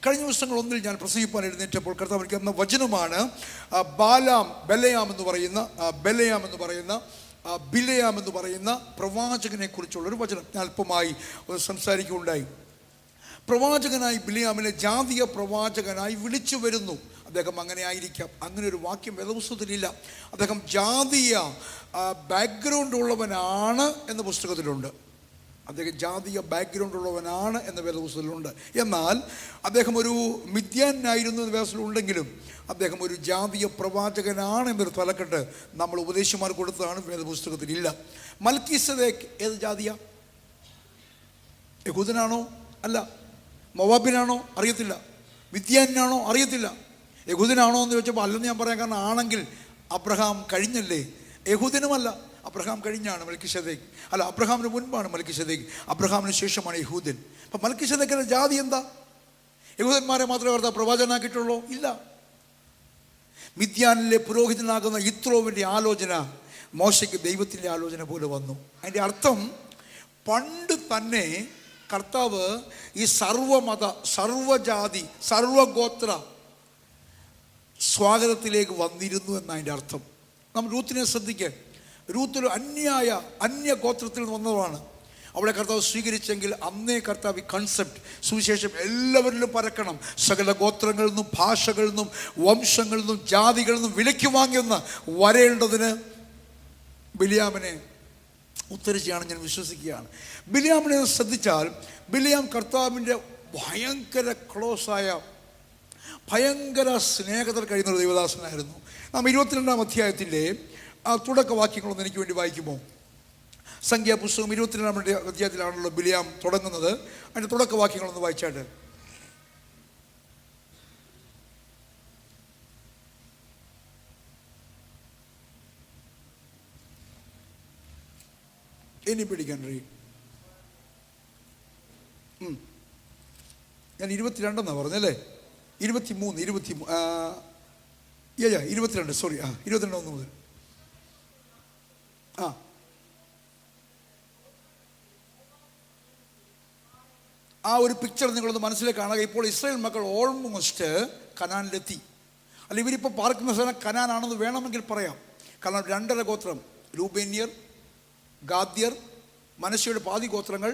കഴിഞ്ഞ ദിവസങ്ങളൊന്നിൽ ഞാൻ പ്രസംഗിപ്പാൻ എഴുന്നേറ്റപ്പോൾ കർത്താവ് എനിക്ക് തന്ന വചനമാണ് ബിലയാം എന്ന് പറയുന്ന പ്രവാചകനെ കുറിച്ചുള്ളൊരു വചനം. ഞാൻ അല്പമായി സംസാരിക്കുകയുണ്ടായി. പ്രവാചകനായി ബിലയാമിനെ ജാതീയ പ്രവാചകനായി വിളിച്ചു വരുന്നു. അദ്ദേഹം അങ്ങനെ ആയിരിക്കാം, അങ്ങനെ ഒരു വാക്യം വേദപുസ്തകത്തിലില്ല. അദ്ദേഹം ജാതീയ ബാക്ക്ഗ്രൗണ്ട് ഉള്ളവനാണ് എന്ന പുസ്തകത്തിലുണ്ട്. അദ്ദേഹം ജാതീയ ബാക്ക്ഗ്രൗണ്ട് ഉള്ളവനാണ് എന്ന വേദപുസ്തകത്തിലുണ്ട്. എന്നാൽ അദ്ദേഹം ഒരു മിദ്യാനായിരുന്നു എന്ന വേദപുസ്തകത്തിലുണ്ടെങ്കിലും അദ്ദേഹം ഒരു ജാതീയ പ്രവാചകനാണ് എന്നൊരു തലക്കെട്ട് നമ്മൾ ഉപദേശിമാർ കൊടുത്തതാണ്, വേദപുസ്തകത്തിലില്ല. മൽക്കീസദേക്ക് ഏത് ജാതിയ? യഹൂദനാണോ? അല്ല. മൊവാബിനാണോ? അറിയത്തില്ല. മിദ്യാനാണോ? അറിയത്തില്ല. യഹൂദനാണോ എന്ന് ചോദിച്ചപ്പോൾ അല്ലെന്ന് ഞാൻ പറയാം. കാരണം ആണെങ്കിൽ അബ്രഹാം കഴിഞ്ഞല്ലേ. യഹൂദനുമല്ല, അബ്രഹാം കഴിഞ്ഞാണ് മൽക്കീസദേക്ക്. അല്ല, അബ്രഹാമിന് മുൻപാണ് മൽക്കീസദേക്ക്, അബ്രഹാമിന് ശേഷമാണ് യഹൂദൻ. അപ്പം മൽക്കീസദേക്കിന്റെ ജാതി എന്താ? യഹൂദന്മാരെ മാത്രമേ അവർ പ്രവാചകനാക്കിയിട്ടുള്ളൂ? ഇല്ല. മിദ്യാനിലെ പുരോഹിതനാകുന്ന യിത്രോവിൻ്റെ ആലോചന മോശയ്ക്ക് ദൈവത്തിൻ്റെ ആലോചന പോലെ വന്നു. അതിൻ്റെ അർത്ഥം പണ്ട് തന്നെ കർത്താവ് ഈ സർവമത, സർവജാതി, സർവഗോത്ര സ്വാഗതത്തിലേക്ക് വന്നിരുന്നു എന്നതിൻ്റെ അർത്ഥം. നമ്മൾ രൂത്തിനെ ശ്രദ്ധിക്കുക. രൂത്തിൽ അന്യഗോത്രത്തിൽ നിന്ന് വന്നതാണ്. അവളെ കർത്താവ് സ്വീകരിച്ചെങ്കിൽ അന്നേ കർത്താവ് ഈ കൺസെപ്റ്റ്, സുവിശേഷം എല്ലാവരിലും പരക്കണം, സകല ഗോത്രങ്ങളിൽ നിന്നും ഭാഷകളിൽ നിന്നും വംശങ്ങളിൽ നിന്നും ജാതികളിൽ നിന്നും വിലയ്ക്ക് വാങ്ങിയൊന്ന് വരേണ്ടതിന് ബിലയാമിനെ ഉത്തരിച്ചാണ് ഞാൻ വിശ്വസിക്കുകയാണ്. ബിലയാമിനെ ശ്രദ്ധിച്ചാൽ ബിലയാം കർത്താവിൻ്റെ ഭയങ്കര ക്ലോസായ, ഭയങ്കര സ്നേഹത്തിൽ കഴിയുന്ന ഒരു ദൈവദാസനായിരുന്നു. നാം 22-ാം അധ്യായത്തിൻ്റെ തുടക്കവാക്യങ്ങളൊന്ന് എനിക്ക് വേണ്ടി വായിക്കുമോ? സംഖ്യാപുസ്തകം 22-ാം അധ്യായത്തിലാണല്ലോ ബിലയാം തുടങ്ങുന്നത്. അതിൻ്റെ തുടക്കവാക്യങ്ങളൊന്ന് വായിച്ചാട്ട്. ഇനി പിടിക്കാൻ ഞാൻ 22 പറഞ്ഞല്ലേ? 22 സോറി, 22 മുതൽ. ആ ഒരു പിക്ചർ നിങ്ങളൊന്ന് മനസ്സിലേക്ക് കാണുക. ഇപ്പോൾ ഇസ്രായേൽ മക്കൾ ഓൾമോസ്റ്റ് കനാനിലെത്തി. അല്ല, ഇവരിപ്പോൾ പാർക്കുന്ന സ്ഥലം കനാനാണെന്ന് വേണമെങ്കിൽ പറയാം. കാരണം 2.5 ഗോത്രം, രൂബേന്യർ, ഗാദ്യർ, മനശ്ശയുടെ പാതി ഗോത്രങ്ങൾ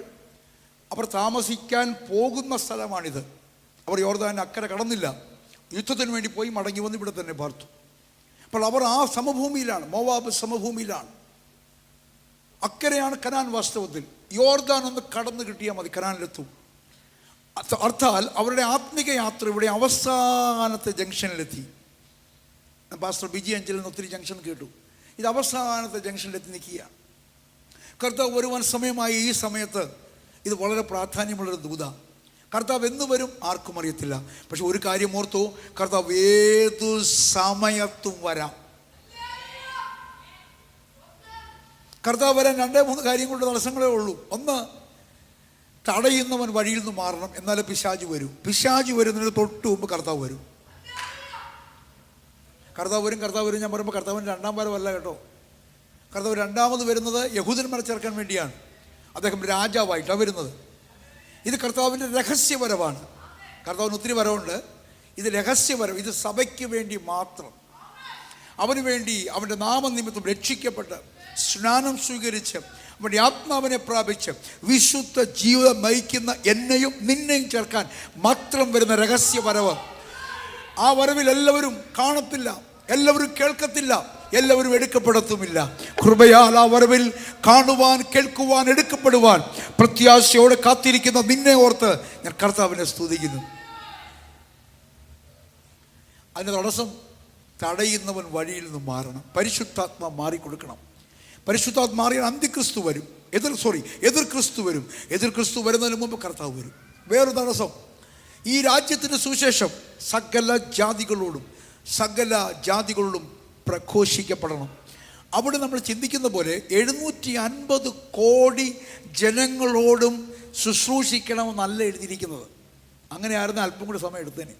അവർ താമസിക്കാൻ പോകുന്ന സ്ഥലമാണിത്. അവർ യോർദാൻ്റെ അക്കരെ കടന്നില്ല, യുദ്ധത്തിന് വേണ്ടി പോയി മടങ്ങി വന്ന് ഇവിടെ തന്നെ പാർത്തു. അപ്പോൾ അവർ ആ സമഭൂമിയിലാണ്, മോവാബ് സമഭൂമിയിലാണ്. അക്കരെയാണ് കനാൻ. വാസ്തവത്തിൽ യോർദാൻ ഒന്ന് കടന്നു കിട്ടിയാൽ മതി, കനാനിലെത്തും. അർത്ഥാൽ അവരുടെ ആത്മിക യാത്ര ഇവിടെ അവസാനത്തെ ജംഗ്ഷനിലെത്തി. പാസ്റ്റർ ബിജി അഞ്ചലിൽ നിന്ന് ഒത്തിരി ജംഗ്ഷൻ കേട്ടു. ഇത് അവസാനത്തെ ജംഗ്ഷനിലെത്തി നിൽക്കുകയാണ്. കർത്താവ് വരുവാൻ സമയമായ ഈ സമയത്ത് ഇത് വളരെ പ്രാധാന്യമുള്ളൊരു ദൂത. കർത്താവ് എന്ന് വരും ആർക്കും അറിയത്തില്ല. പക്ഷെ ഒരു കാര്യം ഓർത്തു, കർത്താവ് ഏതു സമയത്തും വരാം. കർത്താവ് വരാൻ 2-3 കാര്യം കൊണ്ട് തടസ്സങ്ങളേ ഉള്ളൂ. ഒന്ന്, തടയുന്നവൻ വഴിയിൽ നിന്ന് മാറണം, എന്നാലേ പിശാച് വരും. പിശാച് വരുന്നതിന് തൊട്ട് മുമ്പ് കർത്താവ് വരും. കർത്താവ് വരും ഞാൻ പറയുമ്പോൾ കർത്താവിൻ്റെ 2ാം വരവല്ല കേട്ടോ. കർത്താവ് 2ാമത് വരുന്നത് യഹൂദന്മാരെ ചേർക്കാൻ വേണ്ടിയാണ്. അദ്ദേഹം രാജാവായിട്ടാണ് വരുന്നത്. ഇത് കർത്താവിൻ്റെ രഹസ്യവരവാണ്. കർത്താവിന് ഒത്തിരി വരവുണ്ട്. ഇത് രഹസ്യവരവ്. ഇത് സഭയ്ക്ക് വേണ്ടി മാത്രം. അവന് വേണ്ടി അവൻ്റെ നാമനിമിത്തം രക്ഷിക്കപ്പെട്ട് സ്നാനം സ്വീകരിച്ച് അവൻ്റെ ആത്മാവിനെ പ്രാപിച്ച് വിശുദ്ധ ജീവിതം നയിക്കുന്ന എന്നെയും നിന്നെയും ചേർക്കാൻ മാത്രം വരുന്ന രഹസ്യവരവ്. ആ വരവിൽ എല്ലാവരും കാണത്തില്ല, എല്ലാവരും കേൾക്കത്തില്ല, എല്ലാവരും എടുക്കപ്പെടത്തുമില്ല. കൃപയാൽ ആ വരവിൽ കാണുവാൻ, കേൾക്കുവാൻ, എടുക്കപ്പെടുവാൻ പ്രത്യാശയോടെ കാത്തിരിക്കുന്ന നിന്നെ ഓർത്ത് ഞാൻ കർത്താവിനെ സ്തുതിക്കുന്നു. അതിന് തടസ്സം, തടയുന്നവൻ വഴിയിൽ നിന്ന് മാറണം. പരിശുദ്ധാത്മാ മാറിക്കൊടുക്കണം. പരിശുദ്ധാത്മ മാറിയാൽ അന്ത്യക്രിസ്തു വരും. എതിർ ക്രിസ്തു വരും. എതിർ ക്രിസ്തു വരുന്നതിന് മുമ്പ് കർത്താവ് വരും. വേറൊരു തടസ്സം, ഈ രാജ്യത്തിൻ്റെ സുവിശേഷം സകല ജാതികളോടും പ്രഘോഷിക്കപ്പെടണം. അവിടെ നമ്മൾ ചിന്തിക്കുന്ന പോലെ 750 കോടി ജനങ്ങളോടും ശുശ്രൂഷിക്കണമെന്നല്ല എഴുതിയിരിക്കുന്നത്. അങ്ങനെ ആയിരുന്നു അല്പം കൂടി സമയം എടുത്തേനെ.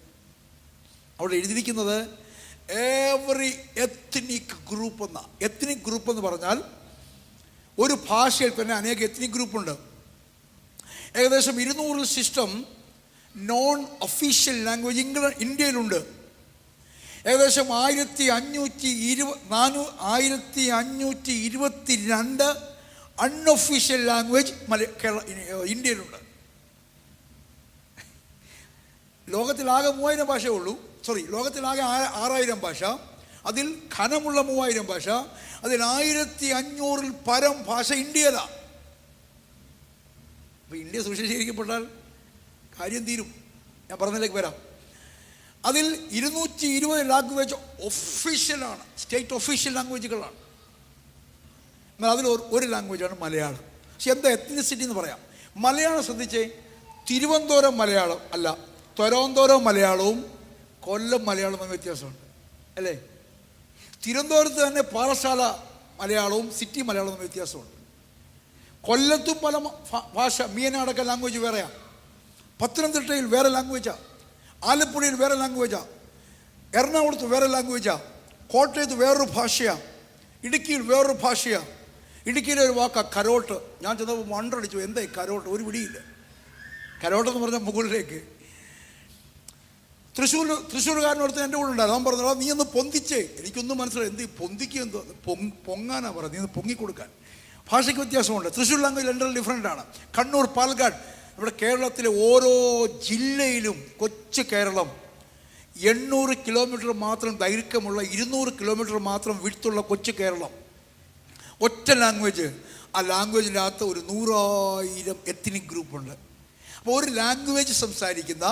അവിടെ എഴുതിയിരിക്കുന്നത് എവറി എത്നിക് ഗ്രൂപ്പ് എന്ന. എത്നിക് ഗ്രൂപ്പ് എന്ന് പറഞ്ഞാൽ ഒരു ഭാഷയിൽ തന്നെ അനേക എത്നിക് ഗ്രൂപ്പുണ്ട്. ഏകദേശം 200 സിസ്റ്റം നോൺ ഒഫീഷ്യൽ ലാംഗ്വേജ് ഇന്ത്യയിലുണ്ട്. ഏകദേശം 1522 അൺഒഫീഷ്യൽ ലാംഗ്വേജ് ഇന്ത്യയിലുണ്ട്. ലോകത്തിലാകെ 3000 ഭാഷയേ ഉള്ളൂ. ലോകത്തിലാകെ 6000 ഭാഷ. അതിൽ ഘനമുള്ള 3000 ഭാഷ. അതിൽ 1500-ൽ പരം ഭാഷ ഇന്ത്യയിലാണ്. അപ്പോൾ ഇന്ത്യ സുവിശേഷീകരിക്കപ്പെട്ടാൽ കാര്യം തീരും. ഞാൻ പറഞ്ഞതിലേക്ക് വരാം. അതിൽ 220 ലാംഗ്വേജ് ഒഫീഷ്യലാണ്, സ്റ്റേറ്റ് ഒഫീഷ്യൽ ലാംഗ്വേജുകളാണ്. എന്നാൽ അതിൽ ഒരു ലാംഗ്വേജാണ് മലയാളം. പക്ഷെ എന്താ എത്നിസിറ്റി എന്ന് പറയാം. മലയാളം ശ്രദ്ധിച്ചേ, തിരുവനന്തപുരം മലയാളം അല്ല, തിരുവനന്തപുരം മലയാളവും കൊല്ലം മലയാളവും തമ്മിൽ വ്യത്യാസമുണ്ട് അല്ലേ? തിരുവനന്തപുരത്ത് തന്നെ പാറശാല മലയാളവും സിറ്റി മലയാളവും തമ്മിൽ വ്യത്യാസമുണ്ട്. കൊല്ലത്തും പല ഭാഷ, മീനാടൊക്കെ ലാംഗ്വേജ് വേറെയാണ്. പത്തനംതിട്ടയിൽ വേറെ ലാംഗ്വേജാണ്. ആലപ്പുഴയിൽ വേറെ ലാംഗ്വേജാണ്. എറണാകുളത്ത് വേറെ ലാംഗ്വേജാണ്. കോട്ടയത്ത് വേറൊരു ഭാഷയാണ്. ഇടുക്കിയിൽ വേറൊരു ഭാഷയാണ്. ഇടുക്കിയിലെ ഒരു വാക്കാണ് കരോട്ട്. ഞാൻ ചെന്നപ്പോൾ മണ്ടടിച്ചു, എന്താ കരോട്ട്? ഒരു പിടിയില്ല. കരോട്ടെന്ന് പറഞ്ഞാൽ മുകളിലേക്ക്. തൃശ്ശൂർകാരനടുത്ത് എൻ്റെ കൂടെ ഉണ്ടായിരുന്നു. അവൻ പറഞ്ഞു, നീ ഒന്ന് പൊന്തിച്ചേ. എനിക്കൊന്നും മനസ്സിലായി, എന്ത് പൊന്തിക്കുക, എന്തോ പൊങ്ങാനാ പറഞ്ഞത്, നീ ഒന്ന് പൊങ്ങിക്കൊടുക്കാൻ. ഭാഷയ്ക്ക് വ്യത്യാസമുണ്ട്. തൃശ്ശൂർ ലാംഗ്വേജ് രണ്ടും ഡിഫറൻ്റാണ്. കണ്ണൂർ, പാലക്കാട്, നമ്മുടെ കേരളത്തിലെ ഓരോ ജില്ലയിലും കൊച്ചു കേരളം 800 കിലോമീറ്റർ മാത്രം ദൈർഘ്യമുള്ള, 200 കിലോമീറ്റർ മാത്രം വിടുത്തുള്ള കൊച്ചു കേരളം. ഒറ്റ ലാംഗ്വേജ്. ആ ലാംഗ്വേജിൻ്റെ അകത്ത് ഒരു 100,000 എത്നിക് ഗ്രൂപ്പുണ്ട്. അപ്പോൾ ഒരു ലാംഗ്വേജ് സംസാരിക്കുന്ന,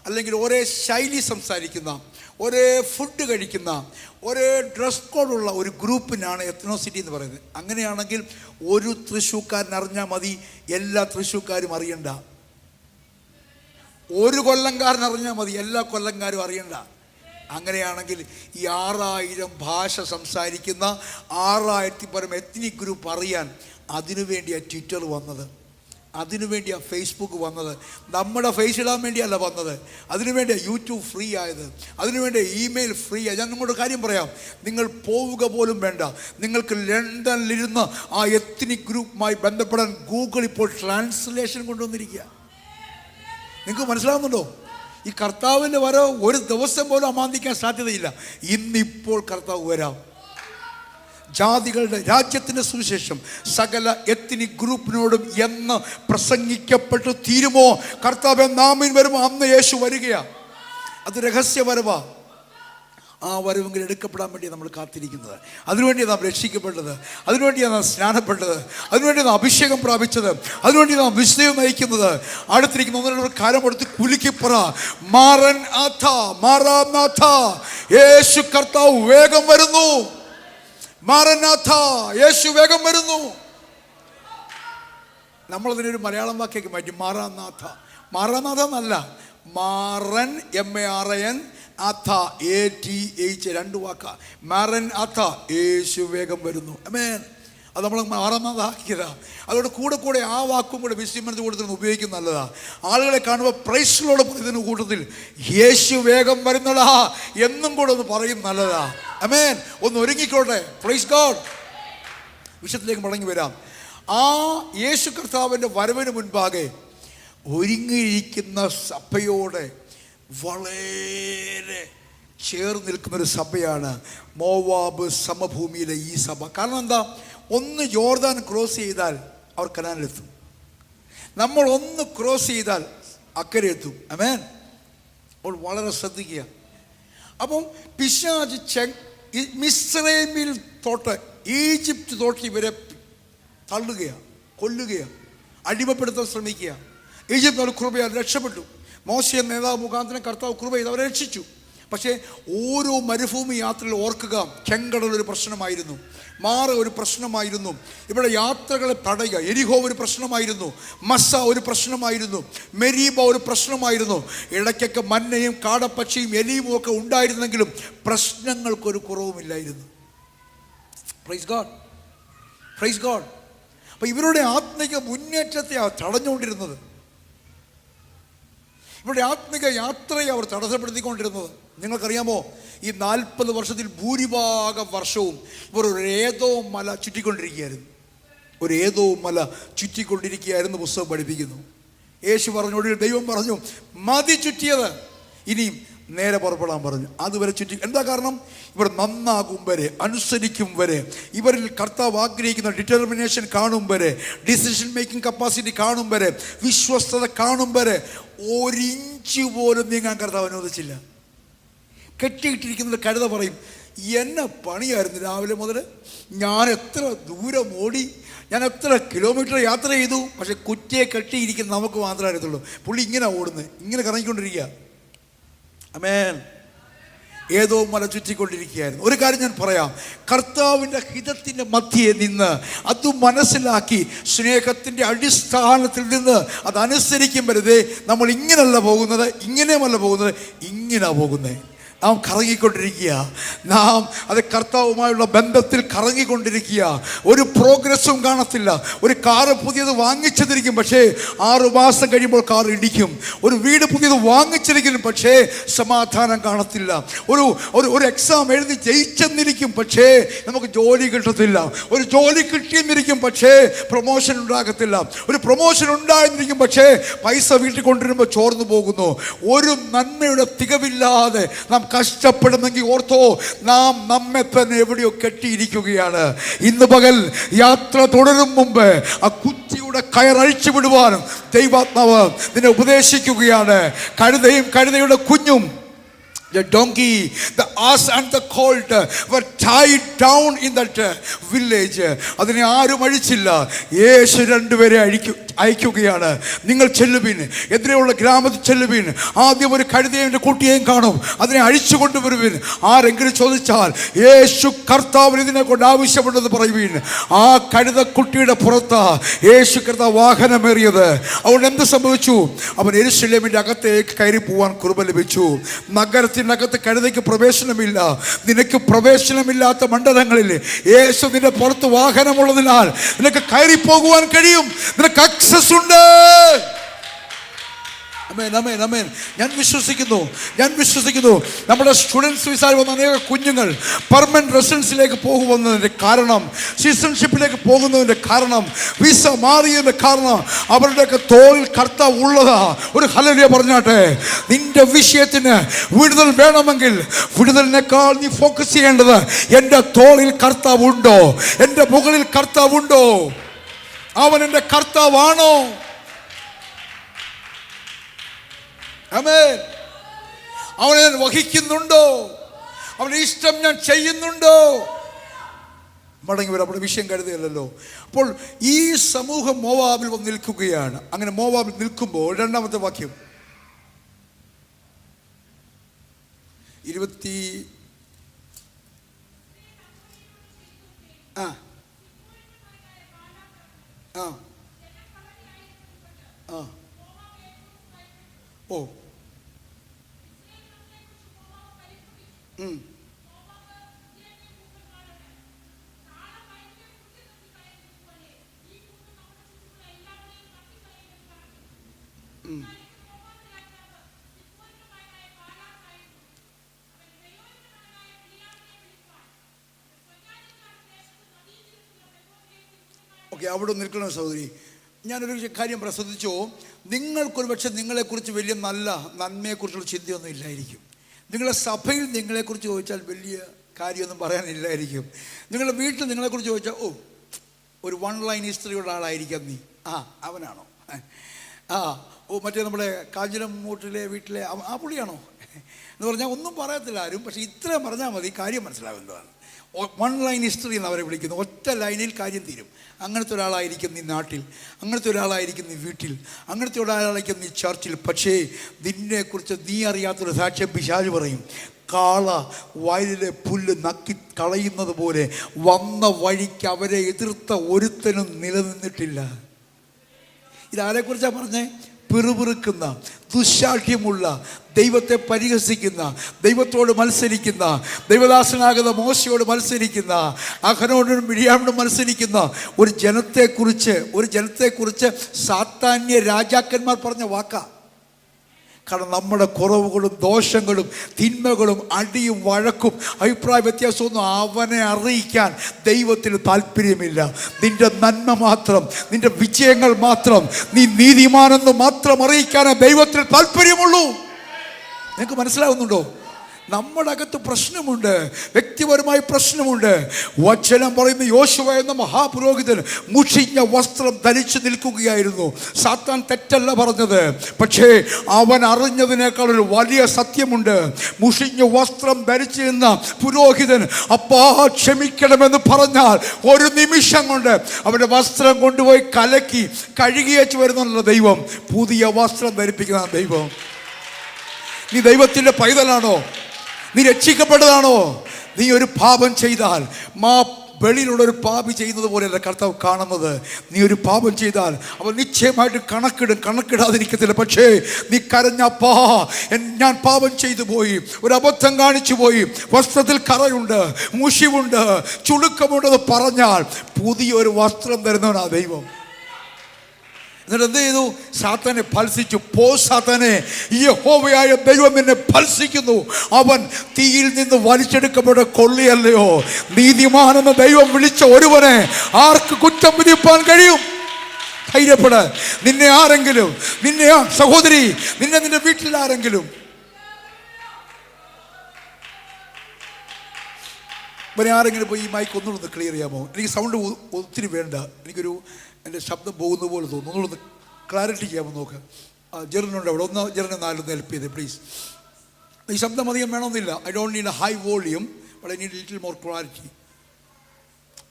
അല്ലെങ്കിൽ ഒരേ ശൈലി സംസാരിക്കുന്ന, ഒരേ ഫുഡ് കഴിക്കുന്ന, ഒരേ ഡ്രസ് കോഡുള്ള ഒരു ഗ്രൂപ്പിനാണ് എത്നോസിറ്റി എന്ന് പറയുന്നത്. അങ്ങനെയാണെങ്കിൽ ഒരു തൃശ്ശൂർക്കാരൻ അറിഞ്ഞാൽ മതി, എല്ലാ തൃശ്ശൂർക്കാരും അറിയണ്ട. ഒരു കൊല്ലംകാരൻ അറിഞ്ഞാൽ മതി, എല്ലാ കൊല്ലംകാരും അറിയണ്ട. അങ്ങനെയാണെങ്കിൽ ഈ 6000 ഭാഷ സംസാരിക്കുന്ന 6000-ൽ പരം എത്നിക് ഗ്രൂപ്പ് അറിയാൻ, അതിനുവേണ്ടിയാണ് ട്വിറ്റർ വന്നത്, അതിനുവേണ്ടിയാണ് ഫേസ്ബുക്ക് വന്നത്. നമ്മുടെ ഫേസ് ഇടാൻ വേണ്ടിയല്ല വന്നത്, അതിനുവേണ്ടിയാണ് യൂട്യൂബ് ഫ്രീ ആയത്, അതിനുവേണ്ടി ഇമെയിൽ ഫ്രീ ആയത്. ഞാൻ നിങ്ങളുടെ കാര്യം പറയാം, നിങ്ങൾ പോവുക പോലും വേണ്ട. നിങ്ങൾക്ക് ലണ്ടനിലിരുന്ന് ആ എത്നിക് ഗ്രൂപ്പുമായി ബന്ധപ്പെടാൻ ഗൂഗിൾ ഇപ്പോൾ ട്രാൻസ്ലേഷൻ കൊണ്ടുവന്നിരിക്കുക. നിങ്ങൾക്ക് മനസ്സിലാവുന്നുണ്ടോ? ഈ കർത്താവിൻ്റെ വരവ് ഒരു ദിവസം പോലും അമാന്തിക്കാൻ സാധ്യതയില്ല. ഇന്നിപ്പോൾ കർത്താവ് വരാം. ജാതികളുടെ രാജ്യത്തിൻ്റെ സുവിശേഷം സകല എത്നിക് ഗ്രൂപ്പിനോടും എന്ന് പ്രസംഗിക്കപ്പെട്ടു തീരുമോ? കർത്താവ് നാമിൻ വരുമോ? അന്ന് യേശു വരികയാണ്. അത് രഹസ്യ വരവാ. ആ വരവെങ്കിൽ എടുക്കപ്പെടാൻ വേണ്ടി നമ്മൾ കാത്തിരിക്കുന്നത്. അതിനുവേണ്ടിയാണ് നാം രക്ഷിക്കപ്പെട്ടത്, അതിനുവേണ്ടിയാണ് നാം സ്നാനപ്പെട്ടത്, അതിനുവേണ്ടി നാം അഭിഷേകം പ്രാപിച്ചത്, അതിനുവേണ്ടി നാം വിശുദ്ധയും നയിക്കുന്നത്. അടുത്തിരിക്കുന്ന ഒന്നര കാലമെടുത്ത് കുലുക്കിപ്പറ, മാറൻ ആഥ, മാറാനാഥ, യേശു കർത്താവ് വേഗം വരുന്നു. മാറനാഥ, യേശു വേഗം വരുന്നു. നമ്മളതിനൊരു മലയാളം വാക്കിലേക്ക് മാറ്റി, മാറാനാഥ. മാറാനാഥ എന്നല്ല, മാറൻ, MARN, അഥ, ATH, 2 വാക്കാ. മാറൻ അഥ, യേശു വേഗം വരുന്നു. ആമേൻ. അത് നമ്മൾ മാറാനാഥാക്കിയതാ. അതോടെ കൂടെ ആ വാക്കും കൂടെ വിസ്മരണ കൂട്ടത്തിൽ ഉപയോഗിക്കുന്ന നല്ലതാ. ആളുകളെ കാണുമ്പോൾ പ്രൈസിലോട് ഇതിന് കൂട്ടത്തിൽ യേശു വേഗം വരുന്നടാ എന്നും കൂടെ ഒന്ന് പറയും, നല്ലതാ. ആമേൻ. ഒന്ന് ഒരുങ്ങിക്കോട്ടെ. Praise God. വിഷയത്തിലേക്ക് മടങ്ങി വരാം. ആ യേശു കർത്താവിൻ്റെ വരവിന് മുൻപാകെ ഒരുങ്ങിയിരിക്കുന്ന സഭയോടെ വളരെ ചേർന്ന് നിൽക്കുന്നൊരു സഭയാണ് മോവാബ് സമഭൂമിയിലെ ഈ സഭ. കാരണം എന്താ? ഒന്ന് യോർദാൻ ക്രോസ് ചെയ്താൽ അവർ കനാനിലെത്തും. നമ്മൾ ഒന്ന് ക്രോസ് ചെയ്താൽ അക്കരെ എത്തും. ആമേൻ. അപ്പോൾ വളരെ ശ്രദ്ധിക്കുക. അപ്പം പിശാച് മിസ്രൈമിൽ തൊട്ട് ഈജിപ്റ്റ് തൊട്ട് ഇവരെ തള്ളുകയാണ്, കൊല്ലുകയാണ്, അടിമപ്പെടുത്താൻ ശ്രമിക്കുക. ഈജിപ്റ്റ് അവർ കൃപയാൽ രക്ഷപ്പെട്ടു. മോശ നേതാവ് മുഖാന്തരം കർത്താവ് കൃപ ചെയ്ത് അവരെ രക്ഷിച്ചു. പക്ഷേ ഓരോ മരുഭൂമി യാത്രയിൽ ഓർക്കുക, ചെങ്കടൽ ഒരു പ്രശ്നമായിരുന്നു, മാറ ഒരു പ്രശ്നമായിരുന്നു, ഇവിടെ യാത്രകളെ തടയുക, എരിഹോ ഒരു പ്രശ്നമായിരുന്നു, മസ്സ ഒരു പ്രശ്നമായിരുന്നു, മെരീബ ഒരു പ്രശ്നമായിരുന്നു. ഇടയ്ക്കൊക്കെ മന്നയും കാടപ്പക്ഷിയും എലിയും ഒക്കെ ഉണ്ടായിരുന്നെങ്കിലും പ്രശ്നങ്ങൾക്കൊരു കുറവുമില്ലായിരുന്നു. Praise God, praise God. അപ്പം ഇവരുടെ ആത്മിക മുന്നേറ്റത്തെ തടഞ്ഞുകൊണ്ടിരുന്നത്, ഇവരുടെ ആത്മിക യാത്രയെ അവർ തടസ്സപ്പെടുത്തിക്കൊണ്ടിരുന്നത്. നിങ്ങൾക്കറിയാമോ, ഈ 40 വർഷത്തിൽ ഭൂരിഭാഗം വർഷവും ഇവർ ഒരു ഏതോ മല ചുറ്റിക്കൊണ്ടിരിക്കുകയായിരുന്നു. ഒരു ഏതോ മല ചുറ്റിക്കൊണ്ടിരിക്കുകയായിരുന്നു പുസ്തകം പഠിപ്പിക്കുന്നു. യേശു പറഞ്ഞു, ഒടുവിൽ ദൈവം പറഞ്ഞു, മതി ചുറ്റിയത്, ഇനിയും നേരെ പുറപ്പെടാൻ പറഞ്ഞു. അതുവരെ ചുറ്റി. എന്താ കാരണം? ഇവർ നന്നാകും വരെ, അനുസരിക്കും വരെ, ഇവരിൽ കർത്താവ് ആഗ്രഹിക്കുന്ന ഡിറ്റർമിനേഷൻ കാണും വരെ, ഡിസിഷൻ മേക്കിംഗ് കപ്പാസിറ്റി കാണും വരെ, വിശ്വസ്തത കാണും വരെ ഒരിഞ്ച് പോലും നീങ്ങാൻ കർത്താവ് അനുവദിച്ചില്ല. കെട്ടിയിട്ടിരിക്കുന്നത് കഴുത പറയും, എന്നെ പണിയായിരുന്നു രാവിലെ മുതൽ, ഞാൻ എത്ര ദൂരം ഓടി, ഞാൻ എത്ര കിലോമീറ്റർ യാത്ര ചെയ്തു, പക്ഷെ കുറ്റിയെ കെട്ടിയിരിക്കുന്ന നമുക്ക് മാത്രമേ അറിയത്തുള്ളൂ. പുള്ളി ഇങ്ങനെ ഓടുന്നത്, ഇങ്ങനെ കറങ്ങിക്കൊണ്ടിരിക്കുക. ആമേൻ. ഏതോ മല ചുറ്റിക്കൊണ്ടിരിക്കുകയായിരുന്നു. ഒരു കാര്യം ഞാൻ പറയാം, കർത്താവിൻ്റെ ഹിതത്തിൻ്റെ മധ്യേ നിന്ന് അത് മനസ്സിലാക്കി സ്നേഹത്തിൻ്റെ അടിസ്ഥാനത്തിൽ നിന്ന് അതനുസരിക്കും വരുതേ നമ്മൾ ഇങ്ങനെയല്ല പോകുന്നത്, ഇങ്ങനെയുമല്ല പോകുന്നത്, ഇങ്ങനെയാണ് പോകുന്നത്. നാം കറങ്ങിക്കൊണ്ടിരിക്കുക, നാം അത് കർത്താവുമായുള്ള ബന്ധത്തിൽ കറങ്ങിക്കൊണ്ടിരിക്കുക. ഒരു പ്രോഗ്രസ്സും കാണത്തില്ല. ഒരു കാറ് പുതിയത് വാങ്ങിച്ചതിരിക്കും, പക്ഷേ 6 മാസം കഴിയുമ്പോൾ കാർ ഇടിക്കും. ഒരു വീട് പുതിയത് വാങ്ങിച്ചിരിക്കും, പക്ഷേ സമാധാനം കാണത്തില്ല. ഒരു എക്സാം എഴുതി ജയിച്ചെന്നിരിക്കും, പക്ഷേ നമുക്ക് ജോലി കിട്ടത്തില്ല. ഒരു ജോലി കിട്ടിയെന്നിരിക്കും, പക്ഷേ പ്രൊമോഷൻ ഉണ്ടാകത്തില്ല. ഒരു പ്രൊമോഷൻ ഉണ്ടായെന്നിരിക്കും, പക്ഷേ പൈസ വീട്ടിൽ കൊണ്ടുവരുമ്പോൾ ചോർന്നു പോകുന്നു. ഒരു നന്മയുടെ തികവില്ലാതെ നാം കഷ്ടപ്പെടുന്നെങ്കിൽ ഓർത്തോ, നാം നമ്മെ തന്നെ എവിടെയോ കെട്ടിയിരിക്കുകയാണ്. ഇന്ന് പകൽ യാത്ര തുടരും മുമ്പ് ആ കുറ്റിയുടെ കയറഴിച്ചു വിടുവാനും ദൈവാത്മാവ് നിന്നെ ഉപദേശിക്കുകയാണ്. കഴുതയും കഴുതയുടെ കുഞ്ഞും, the donkey, the ass and the colt were tied down in that village. അതിനെ ആരും അഴിച്ചില്ല. യേശു രണ്ടുപേരെ അയക്കുകയാണ്. നിങ്ങൾ ചെല്ലുവിൻ, എതിരെയുള്ള ഗ്രാമത്തിൽ ചെല്ലുവിൻ, ആദ്യം ഒരു കഴുതയും കുട്ടിയെയും കാണും, അതിനെ അഴിച്ചു കൊണ്ടുവരുവിൻ. ആരെങ്കിലും ചോദിച്ചാൽ യേശു കർത്താവിന് ഇതിനെ കൊണ്ട് ആവശ്യമുണ്ടെന്ന് പറയുവിൻ. ആ കഴുതക്കുട്ടിയുടെ പുറത്ത് യേശു കർത്താവ് വാഹനമേറിയത്. അതുകൊണ്ട് എന്ത് സംഭവിച്ചു? അവൻ യെരൂശലേമിന്റെ അകത്തേക്ക് കയറി പോവാൻ കൃപ ലഭിച്ചു. നഗരത്തിനകത്ത് കഴുതയ്ക്ക് പ്രവേശനമില്ല. നിനക്ക് പ്രവേശനമില്ലാത്ത മണ്ഡലങ്ങളിൽ യേശു നിന്റെ പുറത്ത് വാഹനമുള്ളതിനാൽ നിനക്ക് കയറി പോകുവാൻ കഴിയും. നിനക്ക് ആക്സസ് ഉണ്ട്. അമേൻ, അമേൻ, അമേൻ. ഞാൻ വിശ്വസിക്കുന്നു നമ്മുടെ സ്റ്റുഡൻസ് വിസയിൽ വന്ന അനേക കുഞ്ഞുങ്ങൾ പെർമനന്റ് റെസിഡൻസിലേക്ക് പോകുന്നതിൻ്റെ കാരണം, സിറ്റിസൺഷിപ്പിലേക്ക് പോകുന്നതിൻ്റെ കാരണം, വിസ മാറിയതിൻ്റെ കാരണം അവരുടെയൊക്കെ തോളിൽ കർത്താവ് ഉള്ളതാ. ഒരു ഹല്ലേലൂയ പറഞ്ഞാട്ടെ. നിന്റെ വിഷയത്തിന് വിടുതൽ വേണമെങ്കിൽ വിടുതലിനേക്കാൾ നീ ഫോക്കസ് ചെയ്യേണ്ടത് എൻ്റെ തോളിൽ കർത്താവ് ഉണ്ടോ, എൻ്റെ മുകളിൽ കർത്താവ് ഉണ്ടോ, അവൻ എൻ്റെ കർത്താവാണോ? ആമേൻ. അവനെ ഞാൻ വഹിക്കുന്നുണ്ടോ, അവൻ്റെ ഇഷ്ടം ഞാൻ ചെയ്യുന്നുണ്ടോ? മടങ്ങി വരാം. നമ്മുടെ വിഷയം കരുതുകയല്ലോ. അപ്പോൾ ഈ സമൂഹം മോവാബിൽ വന്ന് നിൽക്കുകയാണ്. അങ്ങനെ മോവാബിൽ നിൽക്കുമ്പോൾ രണ്ടാമത്തെ വാക്യം 20 ആ ആ ആ ഓ ഓക്കെ, അവിടെ നിൽക്കണം സഹോദരി. ഞാനൊരു കാര്യം ശ്രദ്ധിച്ചോ, നിങ്ങൾക്കൊരു പക്ഷെ നിങ്ങളെക്കുറിച്ച് വലിയ നന്മയെക്കുറിച്ചുള്ള ചിന്തയൊന്നും ഇല്ലായിരിക്കും. നിങ്ങളുടെ സഭയിൽ നിങ്ങളെക്കുറിച്ച് ചോദിച്ചാൽ വലിയ കാര്യമൊന്നും പറയാനില്ലായിരിക്കും. നിങ്ങളുടെ വീട്ടിൽ നിങ്ങളെക്കുറിച്ച് ചോദിച്ചാൽ ഒരു 1 ലൈൻ ഹിസ്റ്ററിയുള്ള ആളായിരിക്കാം നീ. അവനാണോ? മറ്റേ നമ്മുടെ കാഞ്ഞിരമൂട്ടിലെ വീട്ടിലെ ആ പുള്ളിയാണോ എന്ന് പറഞ്ഞാൽ ഒന്നും പറയത്തില്ല ആരും. പക്ഷെ ഇത്രയും പറഞ്ഞാൽ മതി, കാര്യം മനസ്സിലാവുന്നതാണ്. 1 ലൈൻ ഹിസ്റ്ററി എന്ന് അവരെ വിളിക്കുന്നു. ഒറ്റ ലൈനിൽ കാര്യം തീരും. അങ്ങനത്തെ ഒരാളായിരിക്കും നീ നാട്ടിൽ, അങ്ങനത്തെ ഒരാളായിരിക്കും നീ വീട്ടിൽ, അങ്ങനത്തെ ഒരാളായിരിക്കും നീ ചർച്ചിൽ. പക്ഷേ നിന്നെക്കുറിച്ച് നീ അറിയാത്തൊരു സാക്ഷ്യം പിശാച് പറയും. കാള വയലിലെ പുല്ല് നക്കി കളയുന്നത് പോലെ വന്ന വഴിക്ക് അവരെ എതിർത്ത ഒരുത്തനും നിലനിന്നിട്ടില്ല. ഇതാരെക്കുറിച്ചാണ് പറഞ്ഞേ? പിറുപിറുക്കുന്ന, ദുശാഠ്യമുള്ള, ദൈവത്തെ പരിഹസിക്കുന്ന, ദൈവത്തോട് മത്സരിക്കുന്ന, ദൈവദാസനാകുന്ന മോശയോട് മത്സരിക്കുന്ന, അഹരോനോടും മിര്യാമിനോടും മത്സരിക്കുന്ന ഒരു ജനത്തെക്കുറിച്ച് സാത്താന്യ രാജാക്കന്മാർ പറഞ്ഞ വാക്കാ. കാരണം നമ്മുടെ കുറവുകളും ദോഷങ്ങളും തിന്മകളും അടിയും വഴക്കും അഭിപ്രായ വ്യത്യാസമൊന്നും അവനെ അറിയിക്കാൻ ദൈവത്തിന് താല്പര്യമില്ല. നിന്റെ നന്മ മാത്രം, നിന്റെ വിജയങ്ങൾ മാത്രം, നീ നീതിമാനെന്ന് മാത്രം അറിയിക്കാനേ ദൈവത്തിന് താല്പര്യമുള്ളൂ. നിങ്ങൾക്ക് മനസ്സിലാവുന്നുണ്ടോ? നമ്മുടെ അകത്ത് പ്രശ്നമുണ്ട്, വ്യക്തിപരമായ പ്രശ്നമുണ്ട്. വചനം പറയുന്ന യോശുവ എന്ന മഹാപുരോഹിതൻ മുഷിഞ്ഞ വസ്ത്രം ധരിച്ചു നിൽക്കുകയായിരുന്നു. സാത്താൻ തെറ്റല്ല പറഞ്ഞത്, പക്ഷേ അവൻ അറിഞ്ഞതിനേക്കാൾ ഒരു വലിയ സത്യമുണ്ട്. മുഷിഞ്ഞ വസ്ത്രം ധരിച്ചു നിന്ന പുരോഹിതൻ അപ്പാ ക്ഷമിക്കണമെന്ന് പറഞ്ഞാൽ ഒരു നിമിഷം കൊണ്ട് അവൻ്റെ വസ്ത്രം കൊണ്ടുപോയി കലക്കി കഴുകിയേച്ചു വരുന്നുള്ള ദൈവം പുതിയ വസ്ത്രം ധരിപ്പിക്കുന്ന ദൈവം. നീ ദൈവത്തിൻ്റെ പൈതലാണോ? നീ രക്ഷിക്കപ്പെട്ടതാണോ? നീ ഒരു പാപം ചെയ്താൽ വെളിയിലുള്ളൊരു പാപി ചെയ്യുന്നത് പോലെയല്ല കർത്താവ് കാണുന്നത്. നീ ഒരു പാപം ചെയ്താൽ അവൻ നിശ്ചയമായിട്ട് കണക്കിടാതിരിക്കത്തില്ല. പക്ഷേ നീ കരഞ്ഞപ്പാ ഞാൻ പാപം ചെയ്തു പോയി, ഒരു അബദ്ധം കാണിച്ചു പോയി, വസ്ത്രത്തിൽ കറയുണ്ട്, മുഷിവുണ്ട്, ചുളുക്കമുണ്ടെന്ന് പറഞ്ഞാൽ പുതിയൊരു വസ്ത്രം തരുന്നവനാ ദൈവം. എന്നിട്ട് എന്ത് ചെയ്തു? സാത്താനെ ഭത്സിച്ചു. പോ സാത്താനെ, യഹോവയായ ദൈവം നിന്നെ ഭത്സിക്കുന്നു. അവൻ തീയിൽ നിന്ന് വലിച്ചെടുക്കപ്പെട്ട കൊള്ളിയല്ലയോ? നീതിമാനെന്ന് ദൈവം വിളിച്ച ഒരുവനെ ആർക്ക് കുറ്റം വിധിപ്പാൻ കഴിയും? ധൈര്യപ്പെട്. നിന്നെ ആരെങ്കിലും, നിന്നെ സഹോദരി, നിന്റെ വീട്ടിൽ ആരെങ്കിലും ഇവരെ ആരെങ്കിലും പോയി ഈ മൈക്ക് ഒന്നുകൂടെ ക്ലിയർ ചെയ്യാമോ? എനിക്ക് സൗണ്ട് ഒത്തിരി വേണ്ട, എൻ്റെ ശബ്ദം പോകുന്ന പോലെ തോന്നുന്നു. ഒന്നുകൂടെ ക്ലാരിറ്റി ചെയ്യാമോ? നോക്ക്. ജെറിനുണ്ട് അവിടെ, ഒന്ന് ജെറിനെ 4 ഹെൽപ്പ് ചെയ്തേ പ്ലീസ്. ഈ ശബ്ദം അധികം വേണമെന്നില്ല. I don't need a high volume, but I need little more clarity.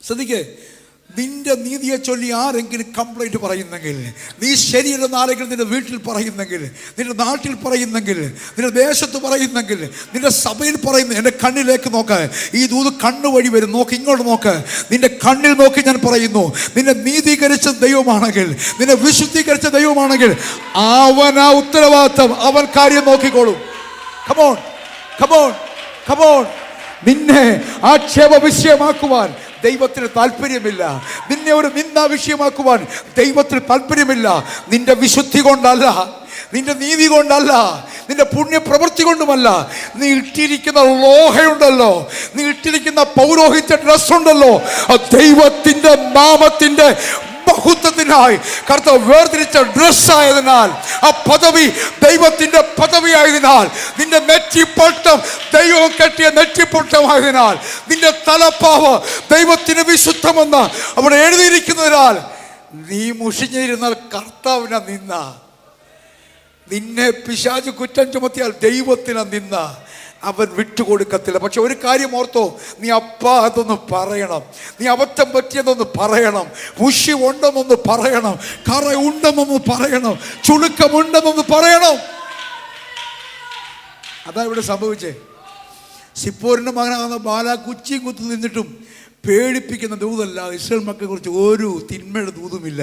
ശ്രദ്ധിക്കേ, നിന്റെ നീതിയെ ചൊല്ലി ആരെങ്കിലും കംപ്ലൈൻറ്റ് പറയുന്നെങ്കിൽ, നീ ശരിയല്ലെന്ന് ആരെങ്കിലും നിന്റെ വീട്ടിൽ പറയുന്നെങ്കിൽ, നിന്റെ നാട്ടിൽ പറയുന്നെങ്കിൽ, നിന്റെ ദേശത്ത് പറയുന്നെങ്കിൽ, നിന്റെ സഭയിൽ പറയുന്ന, എൻ്റെ കണ്ണിലേക്ക് നോക്ക്. ഈ ദൂത് കണ്ണു വഴി വരും. നോക്ക്, ഇങ്ങോട്ട് നോക്ക്. നിന്റെ കണ്ണിൽ നോക്കി ഞാൻ പറയുന്നു, നിന്നെ നീതീകരിച്ച ദൈവമാണെങ്കിൽ, നിന്നെ വിശുദ്ധീകരിച്ച ദൈവമാണെങ്കിൽ അവൻ ആ ഉത്തരവാദിത്തം, അവൻ കാര്യം നോക്കിക്കോളും. Come on come on come on. നിന്നെ ആക്ഷേപ വിഷയമാക്കുവാൻ ദൈവത്തിന് താല്പര്യമില്ല. നിന്നെ ഒരു നിന്ദാ വിഷയമാക്കുവാൻ ദൈവത്തിന് താല്പര്യമില്ല. നിന്റെ വിശുദ്ധി കൊണ്ടല്ല, നിന്റെ നീതി കൊണ്ടല്ല, നിന്റെ പുണ്യപ്രവൃത്തി കൊണ്ടുമല്ല. നീ ഇട്ടിരിക്കുന്ന ലോഹയുണ്ടല്ലോ, നീ ഇട്ടിരിക്കുന്ന പൗരോഹിത്യ ഡ്രസ്സുണ്ടല്ലോ, ദൈവത്തിൻ്റെ നാമത്തിൻ്റെ ബഹുത്വത്തിനായി കർത്താവ് വേർതിരിച്ച ഡ്രസ്സായതിനാൽ, ആ പദവി ദൈവത്തിൻ്റെ പദവിയായതിനാൽ, നിന്റെ നെറ്റിപ്പൊട്ടം ദൈവം കെട്ടിയ നെറ്റിപ്പൊട്ടമായതിനാൽ, നിന്റെ തലപ്പാവ് ദൈവത്തിന് വിശുദ്ധമെന്ന് അവിടെ എഴുതിയിരിക്കുന്നതിനാൽ നീ മുഷിഞ്ഞിരുന്നാൽ കർത്താവിനെ നിന്ന, നിന്നെ പിശാച് കുറ്റം ചുമത്തിയാൽ ദൈവത്തിനെ നിന്ന അവൻ വിട്ടുകൊടുക്കത്തില്ല. പക്ഷെ ഒരു കാര്യം ഓർത്തോ, നീ അതൊന്ന് പറയണം, നീ അബദ്ധം പറ്റിയതൊന്ന് പറയണം, മുഷി ഉണ്ടെന്നൊന്ന് പറയണം, കറ ഉണ്ടെന്നൊന്ന് പറയണം, ചുളുക്കമുണ്ടെന്നൊന്ന് പറയണം. അതാ ഇവിടെ സംഭവിച്ചേ. സിപ്പോരിൻ്റെ മകനാകുന്ന ബാലാക്ക് കുച്ചിയും കുത്തു നിന്നിട്ടും പേടിപ്പിക്കുന്ന ദൂതല്ല, ഇസ്രായേൽ മക്കളെ കുറിച്ച് ഒരു തിന്മയുടെ ദൂതുമില്ല.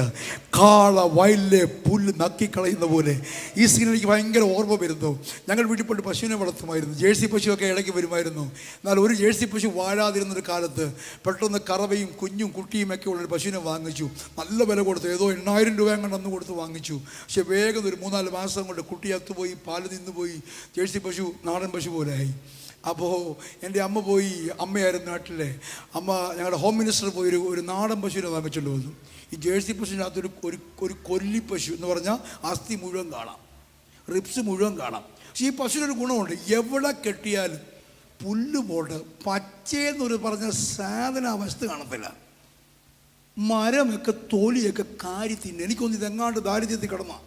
കാള വയലിലെ പുല്ല് നക്കിക്കളയുന്ന പോലെ ഈ സീൻ എനിക്ക് ഭയങ്കര ഓർമ്മ വരുന്നു. ഞങ്ങൾ വീട്ടിൽ പോയിട്ട് പശുവിനെ വളർത്തുമായിരുന്നു. ജേഴ്സി പശുവൊക്കെ ഇടയ്ക്ക് വരുമായിരുന്നു. എന്നാൽ ഒരു ജേഴ്സി പശു വാഴാതിരുന്നൊരു കാലത്ത് പെട്ടെന്ന് കറവയും കുഞ്ഞും കുട്ടിയുമൊക്കെ ഉള്ളൊരു പശുവിനെ വാങ്ങിച്ചു. നല്ല വില കൊടുത്തു, ഏതോ 8,000 രൂപ കണ്ട് അന്ന് കൊടുത്ത് വാങ്ങിച്ചു. പക്ഷെ വേഗം ഒരു 3-4 മാസം കൊണ്ട് കുട്ടി അത്തുപോയി, പാല് നിന്നുപോയി, ജേഴ്സി പശു നാടൻ പശു പോലെ ആയി. അപ്പോൾ എൻ്റെ അമ്മ പോയി, അമ്മയായിരുന്നു നാട്ടിലെ അമ്മ, ഞങ്ങളുടെ ഹോം മിനിസ്റ്റർ പോയി ഒരു നാടൻ പശുവിനെ വാങ്ങിച്ചുകൊണ്ട് വന്നു. ഈ ജേഴ്സി പശുവിനകത്തൊരു ഒരു കൊല്ലി പശു എന്ന് പറഞ്ഞാൽ അസ്ഥി മുഴുവൻ കാണാം, റിപ്സ് മുഴുവൻ കാണാം. പക്ഷേ ഈ പശുവിനൊരു ഗുണമുണ്ട്, എവിടെ കെട്ടിയാലും പുല്ല് പോട്ട് പച്ചയെന്നൊരു പറഞ്ഞ സാധനാവസ്ഥ കാണത്തില്ല. മരമൊക്കെ തോലിയൊക്കെ കാരി തിന്നെ. എനിക്കൊന്ന് ഇതെങ്ങാണ്ട് ദാരിദ്ര്യത്തിൽ കിടന്ന.